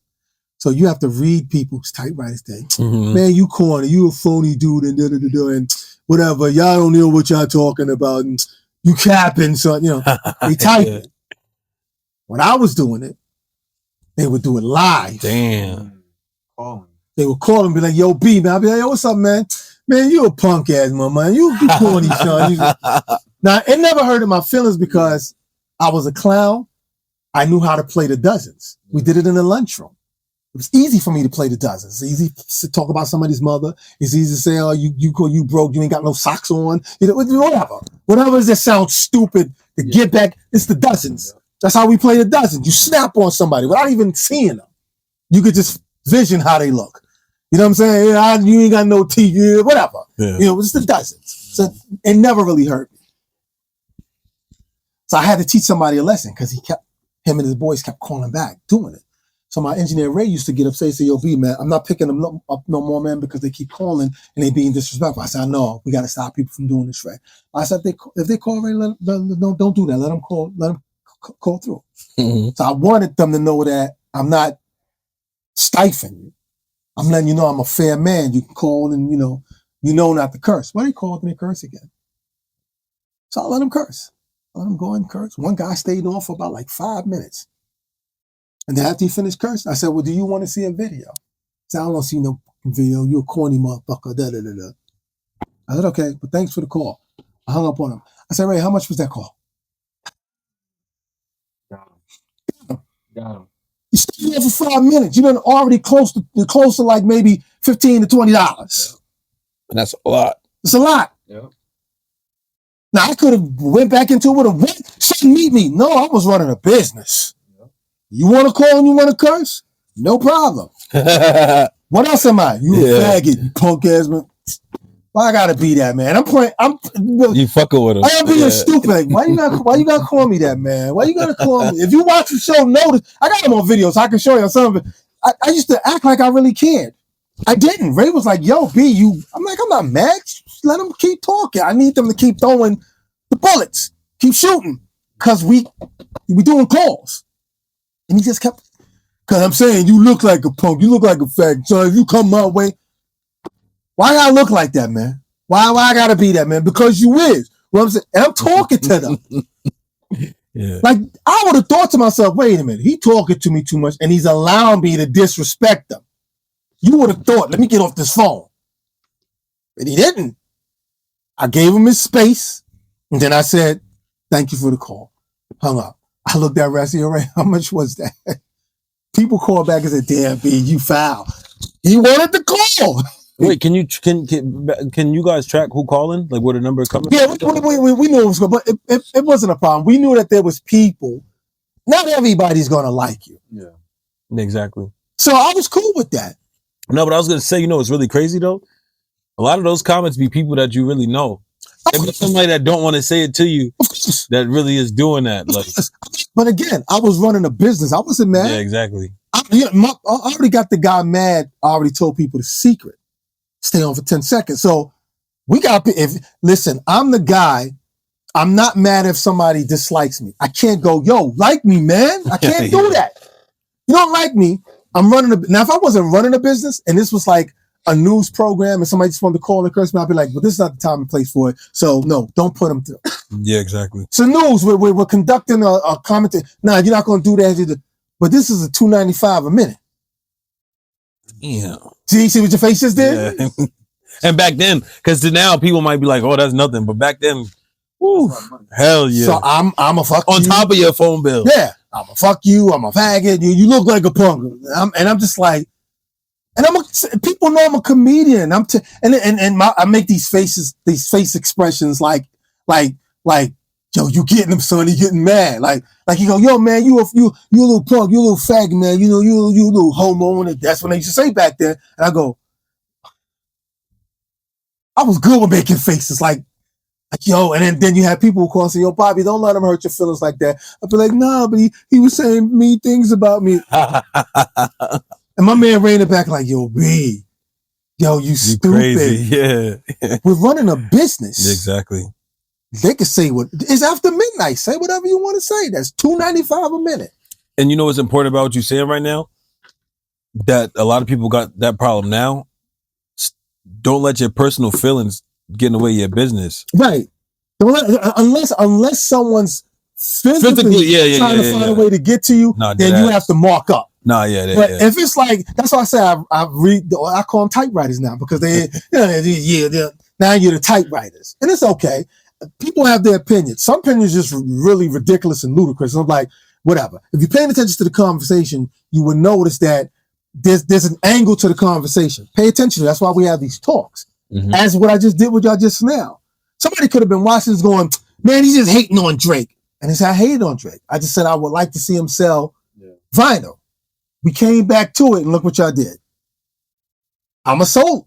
So you have to read people's typewriters thing. Man, you corny, you a phony dude, and and whatever. Y'all don't know what y'all talking about, and you capping, so they type it. When I was doing it, they would do it live. Damn. They would call and be like, yo, B, man. I'd be like, yo, what's up, man? Man, you a punk ass, man. You corny, son. Now, it never hurted my feelings because I was a clown. I knew how to play the dozens. We did it in the lunchroom. It was easy for me to play the dozens. It's easy to talk about somebody's mother. It's easy to say, oh, you broke, you ain't got no socks on. Whatever. Whatever that sounds stupid to get back, it's the dozens. That's how we play the dozens. You snap on somebody without even seeing them. You could just vision how they look. You know what I'm saying? You ain't got no teeth, whatever. Yeah. It's the dozens. So it never really hurt me. So I had to teach somebody a lesson because him and his boys kept calling back, doing it. So my engineer Ray used to get upset and say, yo, B, man, I'm not picking them up no more, man, because they keep calling and they being disrespectful. I said, no, we got to stop people from doing this, Ray. I said, if they call Ray, don't do that. Let them call through. So I wanted them to know that I'm not stifling you. I'm letting you know I'm a fair man. You can call and, you know not to curse. Why they call and they curse again? So I let them curse. I let them go and curse. One guy stayed on for about like 5 minutes. And then after he finished cursing, I said, well, do you want to see a video? He said, I don't want to see no video. You a corny motherfucker. Da-da-da-da. I said, okay, but thanks for the call. I hung up on him. I said, Ray, how much was that call? Got him. You stayed there for 5 minutes. You've been already close to like maybe $15 to $20. Yep. And that's a lot. It's a lot. Yep. Now, I could have went back into it with a went, said meet me. No, I was running a business. Yep. You want to call and you want to curse? No problem. What else am I? You a faggot, you punk ass man. Why I gotta be that, man? You fucking with him. I am being stupid. Why you gotta call me that, man? Why you gotta call me? If you watch the show, notice I got him on video, so I can show you some of it. I used to act like I really cared. I didn't. Ray was like, yo, B, I'm like, I'm not mad. Just let them keep talking. I need them to keep throwing the bullets. Keep shooting. Cause we doing calls. And he just kept, cause I'm saying, you look like a punk. You look like a fag. So if you come my way, why I gotta look like that, man? Why I gotta be that, man? Because you is. What I'm saying, and I'm talking to them. Yeah. Like, I would have thought to myself, wait a minute, he talking to me too much and he's allowing me to disrespect them. You would have thought, let me get off this phone. But he didn't. I gave him his space, and then I said, thank you for the call. Hung up. I looked at Rassie, all right, how much was that? People called back and said, damn, B, you foul. He wanted the call. Wait, can you guys track who calling? Like where the number is coming? Yeah, we knew it was good, but it wasn't a problem. We knew that there was people. Not everybody's gonna like you. Yeah, exactly. So I was cool with that. No, but I was gonna say, it's really crazy though. A lot of those comments be people that you really know. It be somebody that don't want to say it to you that really is doing that. Like, but again, I was running a business. I wasn't mad. Yeah, exactly. I already got the guy mad. I already told people the secret. Stay on for 10 seconds. So listen, I'm the guy. I'm not mad if somebody dislikes me. I can't go, yo, like me, man. I can't do that. You don't like me. I'm running now, if I wasn't running a business and this was like a news program and somebody just wanted to call and curse me, I'd be like, well, this is not the time and place for it. So no, don't put them through. Yeah, exactly. So news, we're conducting a commentary. Nah, you're not going to do that. But this is a $2.95 a minute. Yeah. See what your face just did? Yeah. And back then, because now people might be like, oh, that's nothing. But back then, woo, hell yeah. So I'm a fuck on you. top of your phone bill. Yeah. I'm a fuck you. I'm a faggot. You look like a punk. I'm just like, and people know I'm a comedian. I make these face expressions like, yo, you getting him, son. He getting mad. Like you go, yo, man, you a little punk, you a little faggot, man. You a little homo. And that's what they used to say back then. And I go, I was good with making faces like yo, and then you have people who call and say, yo, Bobby, don't let him hurt your feelings like that. I'd be like, nah, but he was saying mean things about me. And my man ran it back like, yo, B, yo, you stupid. Crazy. Yeah. We're running a business. Exactly. They can say it's after midnight. Say whatever you want to say. That's $2.95 a minute. And you know what's important about what you're saying right now? That a lot of people got that problem now. Don't let your personal feelings get in the way of your business. Right. Unless someone's physically trying to find a way to get to you, then you have to mark up. Nah, yeah. But if it's like, that's why I say I call them typewriters now, because now you're the typewriters. And it's okay. People have their opinions. Some opinions are just really ridiculous and ludicrous. And I'm like, whatever. If you're paying attention to the conversation, you would notice that there's an angle to the conversation. Pay attention to it. That's why we have these talks. Mm-hmm. As what I just did with y'all just now. Somebody could have been watching this going, man, he's just hating on Drake. And it's I hated on Drake. I just said I would like to see him sell vinyl. We came back to it and look what y'all did. I'm a soul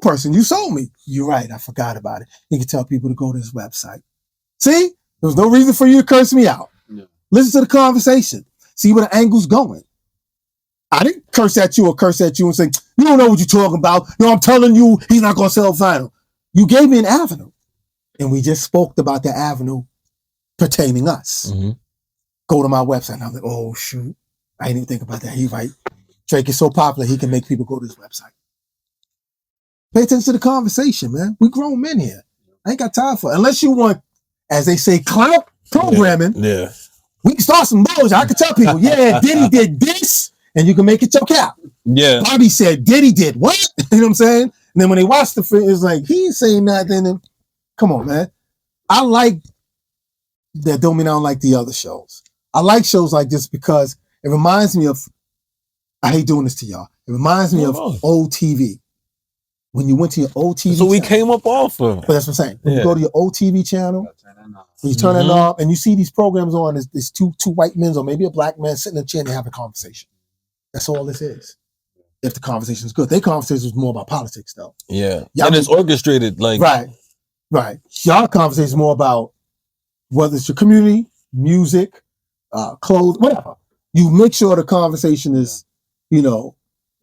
person. You sold me. You're right. I forgot about it. You can tell people to go to this website. See? There was no reason for you to curse me out. No. Listen to the conversation. See where the angle's going. I didn't curse at you and say, you don't know what you're talking about. No, I'm telling you, he's not going to sell vinyl. You gave me an avenue. And we just spoke about the avenue pertaining us. Mm-hmm. Go to my website. And I'm like, oh, shoot. I didn't even think about that. He's right. Drake is so popular, he can make people go to his website. Pay attention to the conversation, man. We grown men here. I ain't got time for it. Unless you want, as they say, clout programming. Yeah. We can start some bullshit. I can tell people, yeah, Diddy did this, and you can make it your cap. Yeah. Bobby said Diddy did what? You know what I'm saying? And then when they watch the film, it's like, he ain't saying nothing. And come on, man. I like that. Don't mean I don't like the other shows. I like shows like this because it reminds me of, I hate doing this to y'all. It reminds me of old TV. When you went to your old TV so we came up off of. But that's what I'm saying. When you go to your old TV channel, when you turn it off, and you see these programs on, there's two white men or maybe a black man sitting in a chair and they have a conversation. That's all this is. If the conversation is good. Their conversation was more about politics, though. Yeah. And it's orchestrated. Like Right. Y'all conversation is more about whether it's your community, music, clothes, whatever. You make sure the conversation is,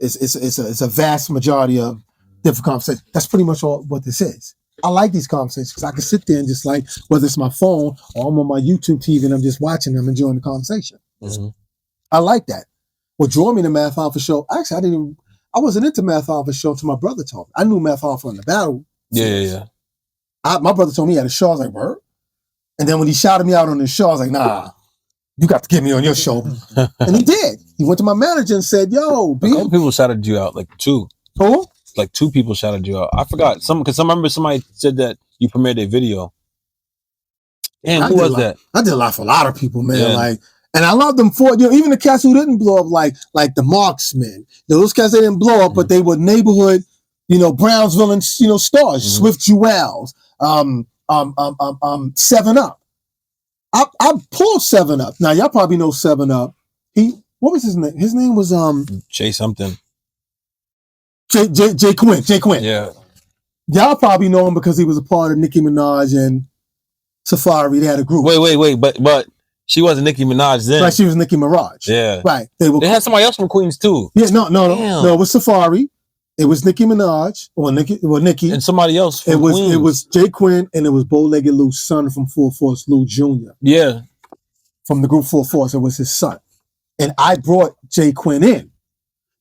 it's a vast majority of different conversations. That's pretty much all what this is. I like these conversations because I can sit there and just like, whether it's my phone or I'm on my YouTube TV and I'm just watching them, enjoying the conversation. Mm-hmm. I like that. What drew me to Math Alpha Show, actually, I wasn't into Math Alpha Show until my brother told me. I knew Math Alpha in the battle. Yeah. My brother told me he had a show. I was like, word? And then when he shouted me out on the show, I was like, nah, you got to get me on your show. And he did. He went to my manager and said, yo, B. A couple people shouted you out, like two. Who? Like two people shouted you out. I forgot. Because I remember somebody said that you premiered a video. And who was that? I did a lot for a lot of people, man. Yeah. And I love them for, even the cats who didn't blow up, like the Marksmen. Those cats, they didn't blow up, but they were neighborhood, Brownsville and, stars, mm-hmm. Swift Jewels, 7 Up. I pulled 7 Up. Now, y'all probably know 7 Up. what was his name? His name was Jay something. Jay Quinn. Jay Quinn. Yeah. Y'all probably know him because he was a part of Nicki Minaj and Safari. They had a group. Wait, but she wasn't Nicki Minaj then. Right, she was Nicki Minaj. Yeah. Right. They had somebody else from Queens too. Yeah, no, it was Safari. It was Nicki Minaj, or Nicki. And somebody else from Queens. It was Jay Quinn, and it was Bow-Legged Lou's son from Full Force, Lou Jr. Yeah. From the group Full Force, it was his son. And I brought Jay Quinn in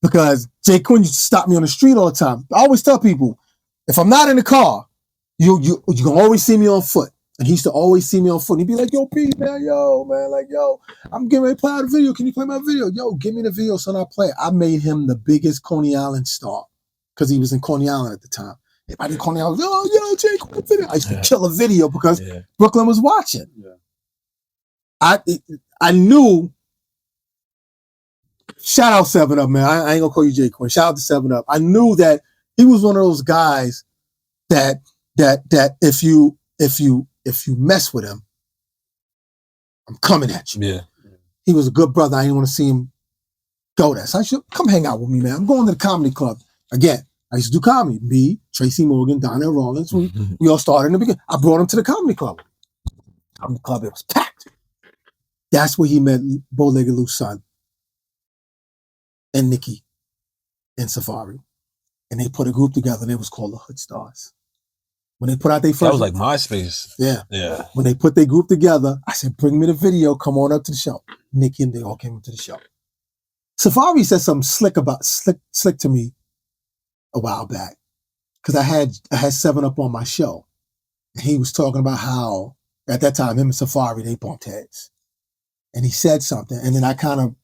because Jay Quinn used to stop me on the street all the time. I always tell people, if I'm not in the car, you can always see me on foot. And he used to always see me on foot. And he'd be like, yo, P, man, I'm getting ready to play out a video. Can you play my video? Yo, give me the video, son, I'll play it. I made him the biggest Coney Island star because he was in Coney Island at the time. Everybody in Coney Island was, oh, yo, Jay Quinn video. I used to kill a video because Brooklyn was watching. Yeah. I knew, shout out 7-Up, man. I ain't gonna call you Jay Quinn. Shout out to 7-Up. I knew that he was one of those guys that if you mess with him, I'm coming at you. Yeah. He was a good brother. I didn't want to see him go there. So I should come hang out with me, man. I'm going to the comedy club. Again, I used to do comedy. Me, Tracy Morgan, Donnell Rollins. We all started in the beginning. I brought him to the comedy club. Comedy club, it was packed. That's where he met Bow-Legged Lou's son and Nicki and Safari. And they put a group together and it was called the Hood Stars. When they put out their first... That was like MySpace. Yeah. Yeah. When they put their group together, I said, bring me the video, come on up to the show. Nicki and they all came up to the show. Safari said something slick to me a while back. Because I had 7-Up on my show. And he was talking about how, at that time, him and Safari, they bumped heads. And he said something. And then I kind of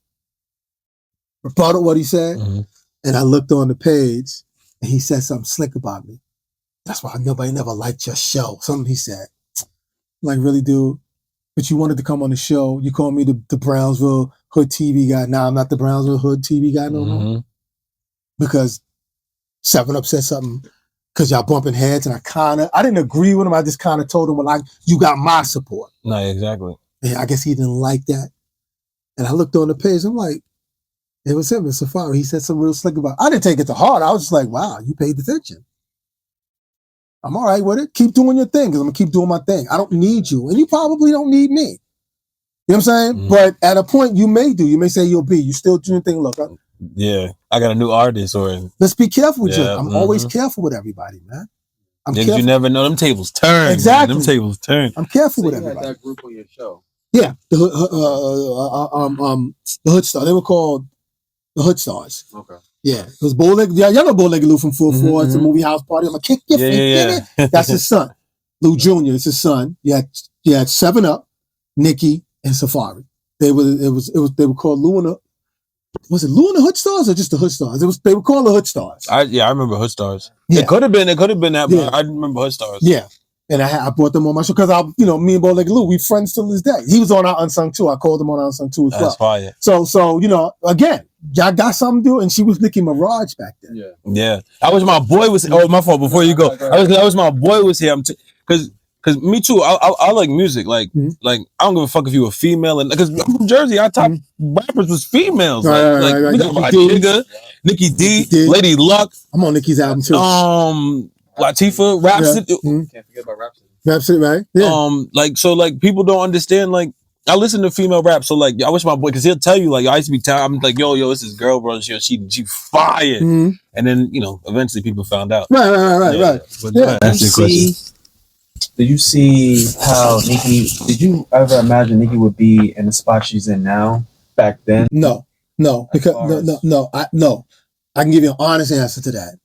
rebutted what he said. Mm-hmm. And I looked on the page and he said something slick about me. That's why nobody never liked your show. Something he said. I'm like, really, dude? But you wanted to come on the show. You called me the Brownsville Hood TV guy. Now I'm not the Brownsville Hood TV guy no more. Because 7-Up said something because y'all bumping heads. And I didn't agree with him. I just kind of told him, well, you got my support. No, exactly. And I guess he didn't like that. And I looked on the page. I'm like, it was him and Safari. He said something real slick about it. I didn't take it to heart. I was just like, wow, you paid attention. I'm all right with it. Keep doing your thing because I'm going to keep doing my thing. I don't need you. And you probably don't need me. You know what I'm saying? Mm-hmm. But at a point, you may do. You may say you'll be. You still do your thing. Look. I got a new artist. Let's be careful with you. I'm always careful with everybody, man. You never know. Them tables turn. Exactly. Man. Them tables turn. I'm careful with you everybody. had that group on your show. Yeah. The Hood Stars. They were called the Hood Stars. Okay. Yeah, it was Bow-Legged. Yeah, y'all know Bow-Legged Lou from Full Force. It's a movie house party. I'm gonna kick your feet in it. That's his son, Lou Jr. It's his son. You had 7-Up, Nicki, and Safari. They were called Lou and the. Was it Lou and the Hood Stars or just the Hood Stars? They were called the Hood Stars. I remember Hood Stars. Yeah. It could have been that. Yeah. But I remember Hood Stars. Yeah, and I brought them on my show because me and Bow-Legged Lou, we friends till this day. He was on our Unsung too. I called him on our Unsung too as well. That's fire. So again. Y'all got something to do, and she was Nicki Minaj back then. Yeah. I wish my boy was. Oh, my fault. Before you go, I wish my boy was here. Because me too. I like music. Like I don't give a fuck if you were female, and because I'm from Jersey, our top rappers was females. Right. We got Jigga, Nicki D, Lady Luck. I'm on Nicki's album too. Latifah, Rhapsody. Can't forget about Rhapsody. Rhapsody, right? Yeah. People don't understand I listen to female rap, so I wish my boy, because he'll tell you I used to be tired. I'm like, yo, it's this girl, bro. She fired, and then eventually people found out. Right. Did you see how Nicki? Did you ever imagine Nicki would be in the spot she's in now? Back then, no, because no. I can give you an honest answer to that.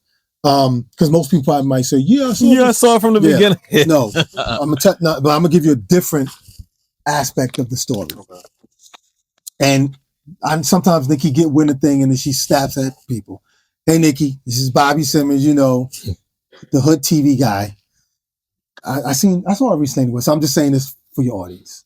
Because most people probably might say, I saw it from the beginning. No, but I'm gonna give you a different aspect of the story. Okay. And sometimes Nicki get win a thing and then she snaps at people. Hey Nicki, this is Bobby Simmons, the Hood TV guy. I saw it recently anyway, so I'm just saying this for your audience.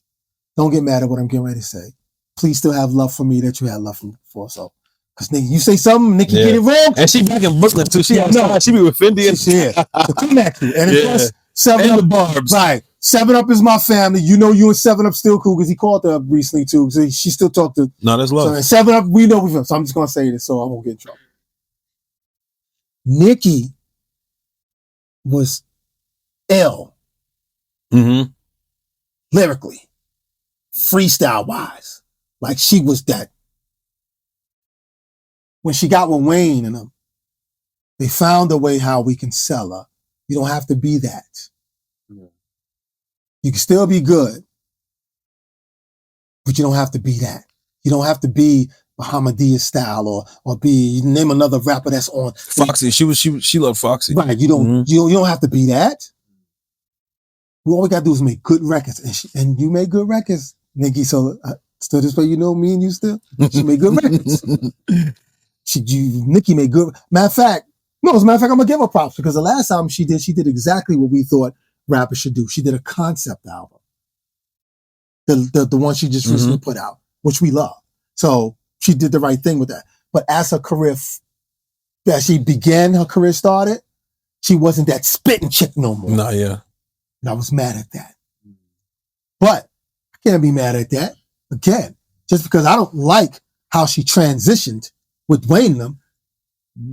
Don't get mad at what I'm getting ready to say. Please still have love for me that you had love for me before. So, because Nicki, you say something, Nicki get it wrong. And she back in Brooklyn too. She be with Fendi. So come at you. And plus, 7 And Up, the barbs. right? 7 Up is my family. You know, you and 7 Up still cool because he called her up recently too. So she still talked to. No, that's love. So 7 Up, we know we. So I'm just gonna say this so I won't get in trouble. Nicki was ill lyrically, freestyle wise. Like she was that. When she got with Wayne and them, they found a way how we can sell her. You don't have to be that. You can still be good, but you don't have to be that. You don't have to be Bahamadia style or be name another rapper that's on Foxy. She loved Foxy. Right. You don't have to be that. All we gotta do is make good records, and you make good records, Nicki. So still this way, you know me and you still. She made good records. Nicki made good. Matter of fact, I'm gonna give her props because the last album she did exactly what we thought rappers should do. She did a concept album. The one she just recently put out, which we love. So she did the right thing with that. But as her career, as she began her career started, she wasn't that spitting chick no more. Nah, yeah. And I was mad at that. But I can't be mad at that. Again, just because I don't like how she transitioned with Wayne and them.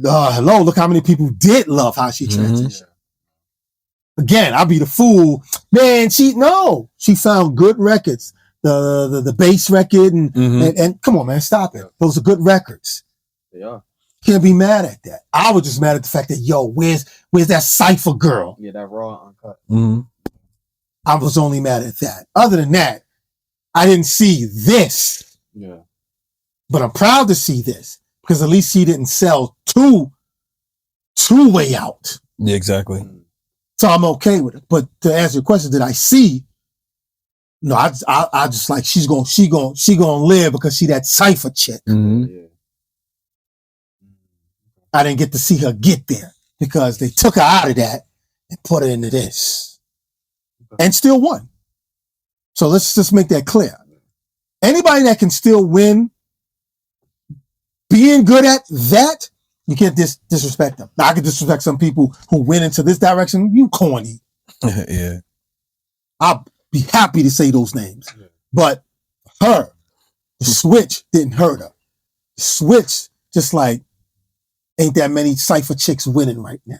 Hello, look how many people did love how she transitioned. Again, I'll be the fool. Man, she found good records. The bass record and come on, man, stop it. Those are good records. They are. Can't be mad at that. I was just mad at the fact that, where's that Cypher girl? Yeah, that raw uncut. I was only mad at that. Other than that, I didn't see this. Yeah. But I'm proud to see this because at least she didn't sell two way out. Yeah, exactly. So I'm okay with it. But to answer your question, did I see? No, I just like she gonna live because she that Cypher chick. I didn't get to see her get there because they took her out of that and put her into this. And still won. So let's just make that clear. Anybody that can still win, being good at that, you can't disrespect them. Now, I can disrespect some people who went into this direction. You corny. Yeah. I'll be happy to say those names. But her, the switch didn't hurt her. The switch, just like, ain't that many Cypher chicks winning right now.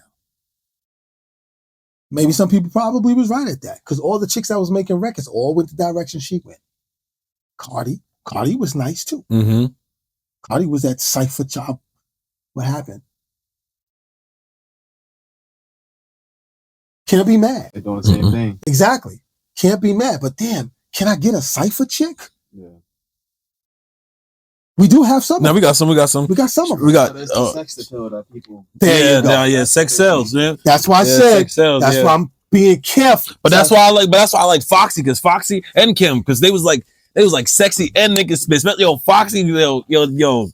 Maybe some people probably was right at that because all the chicks that was making records all went the direction she went. Cardi was nice too. Cardi was that Cypher job. What happened? Can't be mad. They're doing the same thing. Exactly. Can't be mad. But damn, can I get a Cypher chick? Yeah. We do have some. No, we got some. We got some of them. We got There's the sex appeal that people. There you go. Yeah, sex sells, man. That's why I said. Sex sells, that's why I'm being careful. But that's why I like Foxy because Foxy and Kim because they was like sexy and niggas spit. Yo, Foxy, yo.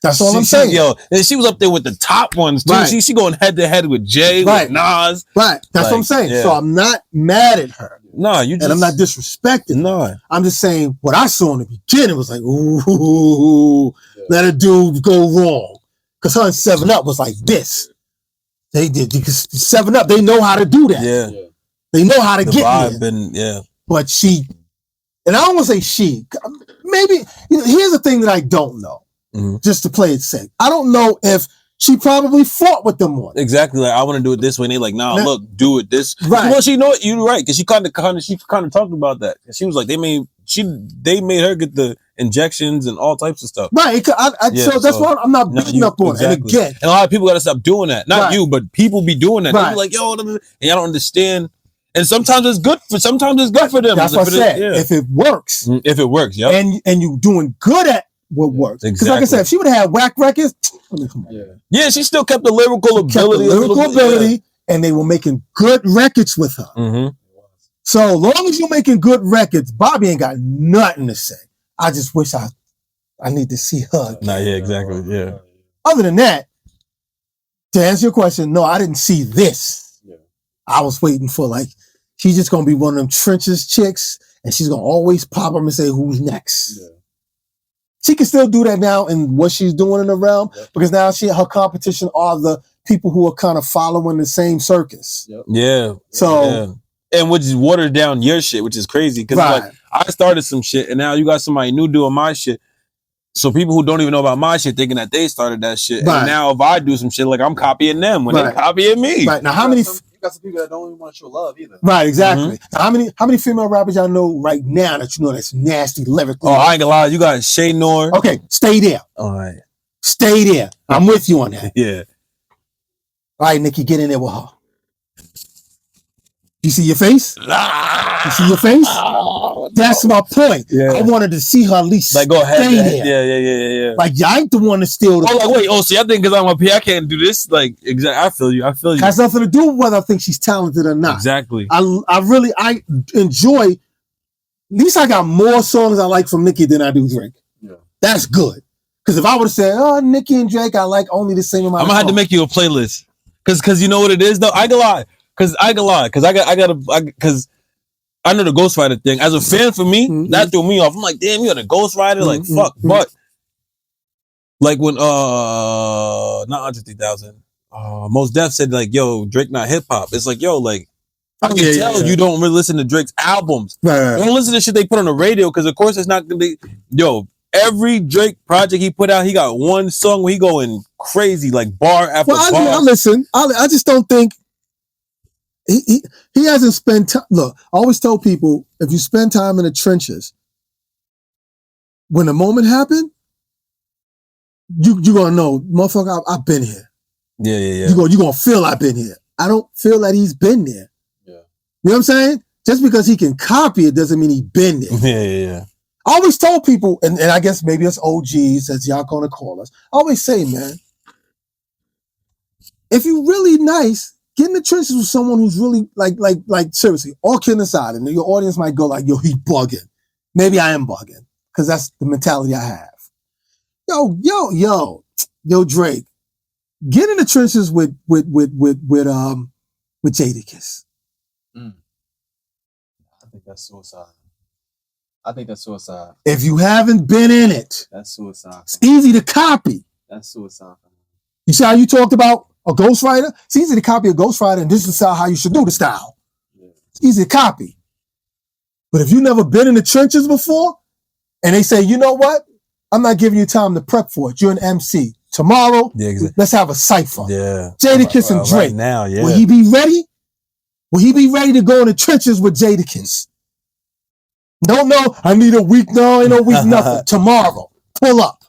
That's all I'm saying. And she was up there with the top ones too. Right. She going head to head with Jay, right. with Nas. Right. That's what I'm saying. Yeah. So I'm not mad at her. No, and I'm not disrespecting. No, I'm just saying what I saw in the beginning was like, ooh, let a dude go wrong. Because her and 7 Up was like this. They did because 7 Up, they know how to do that. Yeah. They know how to the get vibe there. And But she, and I don't want to say she, maybe, here's the thing that I don't know. Just to play it safe. I don't know if she probably fought with them more. Exactly. Like, I want to do it this way. And they like, nah, look, do it this. Right. Well, she know it. You're right. Cause she kind of talked about that. She was like, they made her get the injections and all types of stuff. Right. So that's why I'm not beating up on it. And again. And a lot of people got to stop doing that. Not you, but people be doing that. Right. They be like, yo, and y'all don't understand. And sometimes it's good for them. That's what I said. If it works. If it works, yeah. And you doing good at what works. Because like I said, if she would have had whack records, yeah, she still kept the lyrical ability. And they were making good records with her. So long as you're making good records, Bobby ain't got nothing to say. I just wish I need to see her. Nah, yeah, exactly. Yeah. Other than that, to answer your question, no, I didn't see this. Yeah. I was waiting for she's just gonna be one of them trenches chicks, and she's gonna always pop them and say, "Who's next?" Yeah. She can still do that now in what she's doing in the realm because now her competition are the people who are kind of following the same circus. Yep. Yeah. So, and which is watered down your shit, which is crazy. Because like I started some shit, and now you got somebody new doing my shit. So people who don't even know about my shit thinking that they started that shit. And now if I do some shit, like I'm copying them when they're copying me. Right. Now you got some people that don't even want to show love either. Right, exactly. Now, how many female rappers y'all know right now that you know that's nasty lyrically? Oh, I ain't gonna lie. You got Shady. Okay, stay there. All right. Stay there. I'm with you on that. Yeah. All right, Nicki, get in there with her. You see your face? You see your face? That's my point. Yeah. I wanted to see her at least like, go ahead. Stay there. Yeah. Like, I ain't the one to steal the... Oh, like, wait. Oh, see, I think because I'm up here, I can't do this. Like, exactly. I feel you. Has nothing to do with whether I think she's talented or not. Exactly. I enjoy... At least I got more songs I like from Nicki than I do Drake. Yeah. That's good. Because if I would have said, oh, Nicki and Drake, I like only the same amount I'm going to have to make you a playlist. Because you know what it is, though? I ain't gonna lie. Because I know the Ghostwriter thing. As a fan, for me, that threw me off. I'm like, damn, you're the Ghostwriter? Like, fuck. But, like, when, not Andre 3000, Mos Def said, like, yo, Drake not hip-hop. It's like, yo, like, I can tell you don't really listen to Drake's albums. Right. Don't listen to shit they put on the radio, because, of course, it's not gonna be, yo, every Drake project he put out, he got one song where he going crazy, like, bar after bar. I listen. I just don't think he hasn't spent time. Look, I always tell people, if you spend time in the trenches, when the moment happened, you're gonna know, motherfucker, I've been here. Yeah. You're gonna feel I've been here. I don't feel that he's been there. Yeah. You know what I'm saying? Just because he can copy it doesn't mean he's been there. Yeah. I always told people, and I guess maybe it's OGs, as y'all gonna call us, I always say, man, if you really nice, get in the trenches with someone who's really, like seriously, all kidding aside, and your audience might go like, yo, he bugging. Maybe I am bugging, because that's the mentality I have. Yo, Drake, get in the trenches with Jadakiss. I think that's suicide. If you haven't been in it, that's suicide. It's easy to copy. That's suicide. You see how you talked about a ghostwriter? It's easy to copy a ghostwriter, and this is how you should do the style. Yeah. It's easy to copy. But if you've never been in the trenches before, and they say, you know what? I'm not giving you time to prep for it. You're an MC. Tomorrow, let's have a cypher. Yeah. Jadakiss and Drake. Right now, yeah. Will he be ready? Will he be ready to go in the trenches with Jadakiss? No, I need a week. No, ain't no week, nothing. Tomorrow, pull up.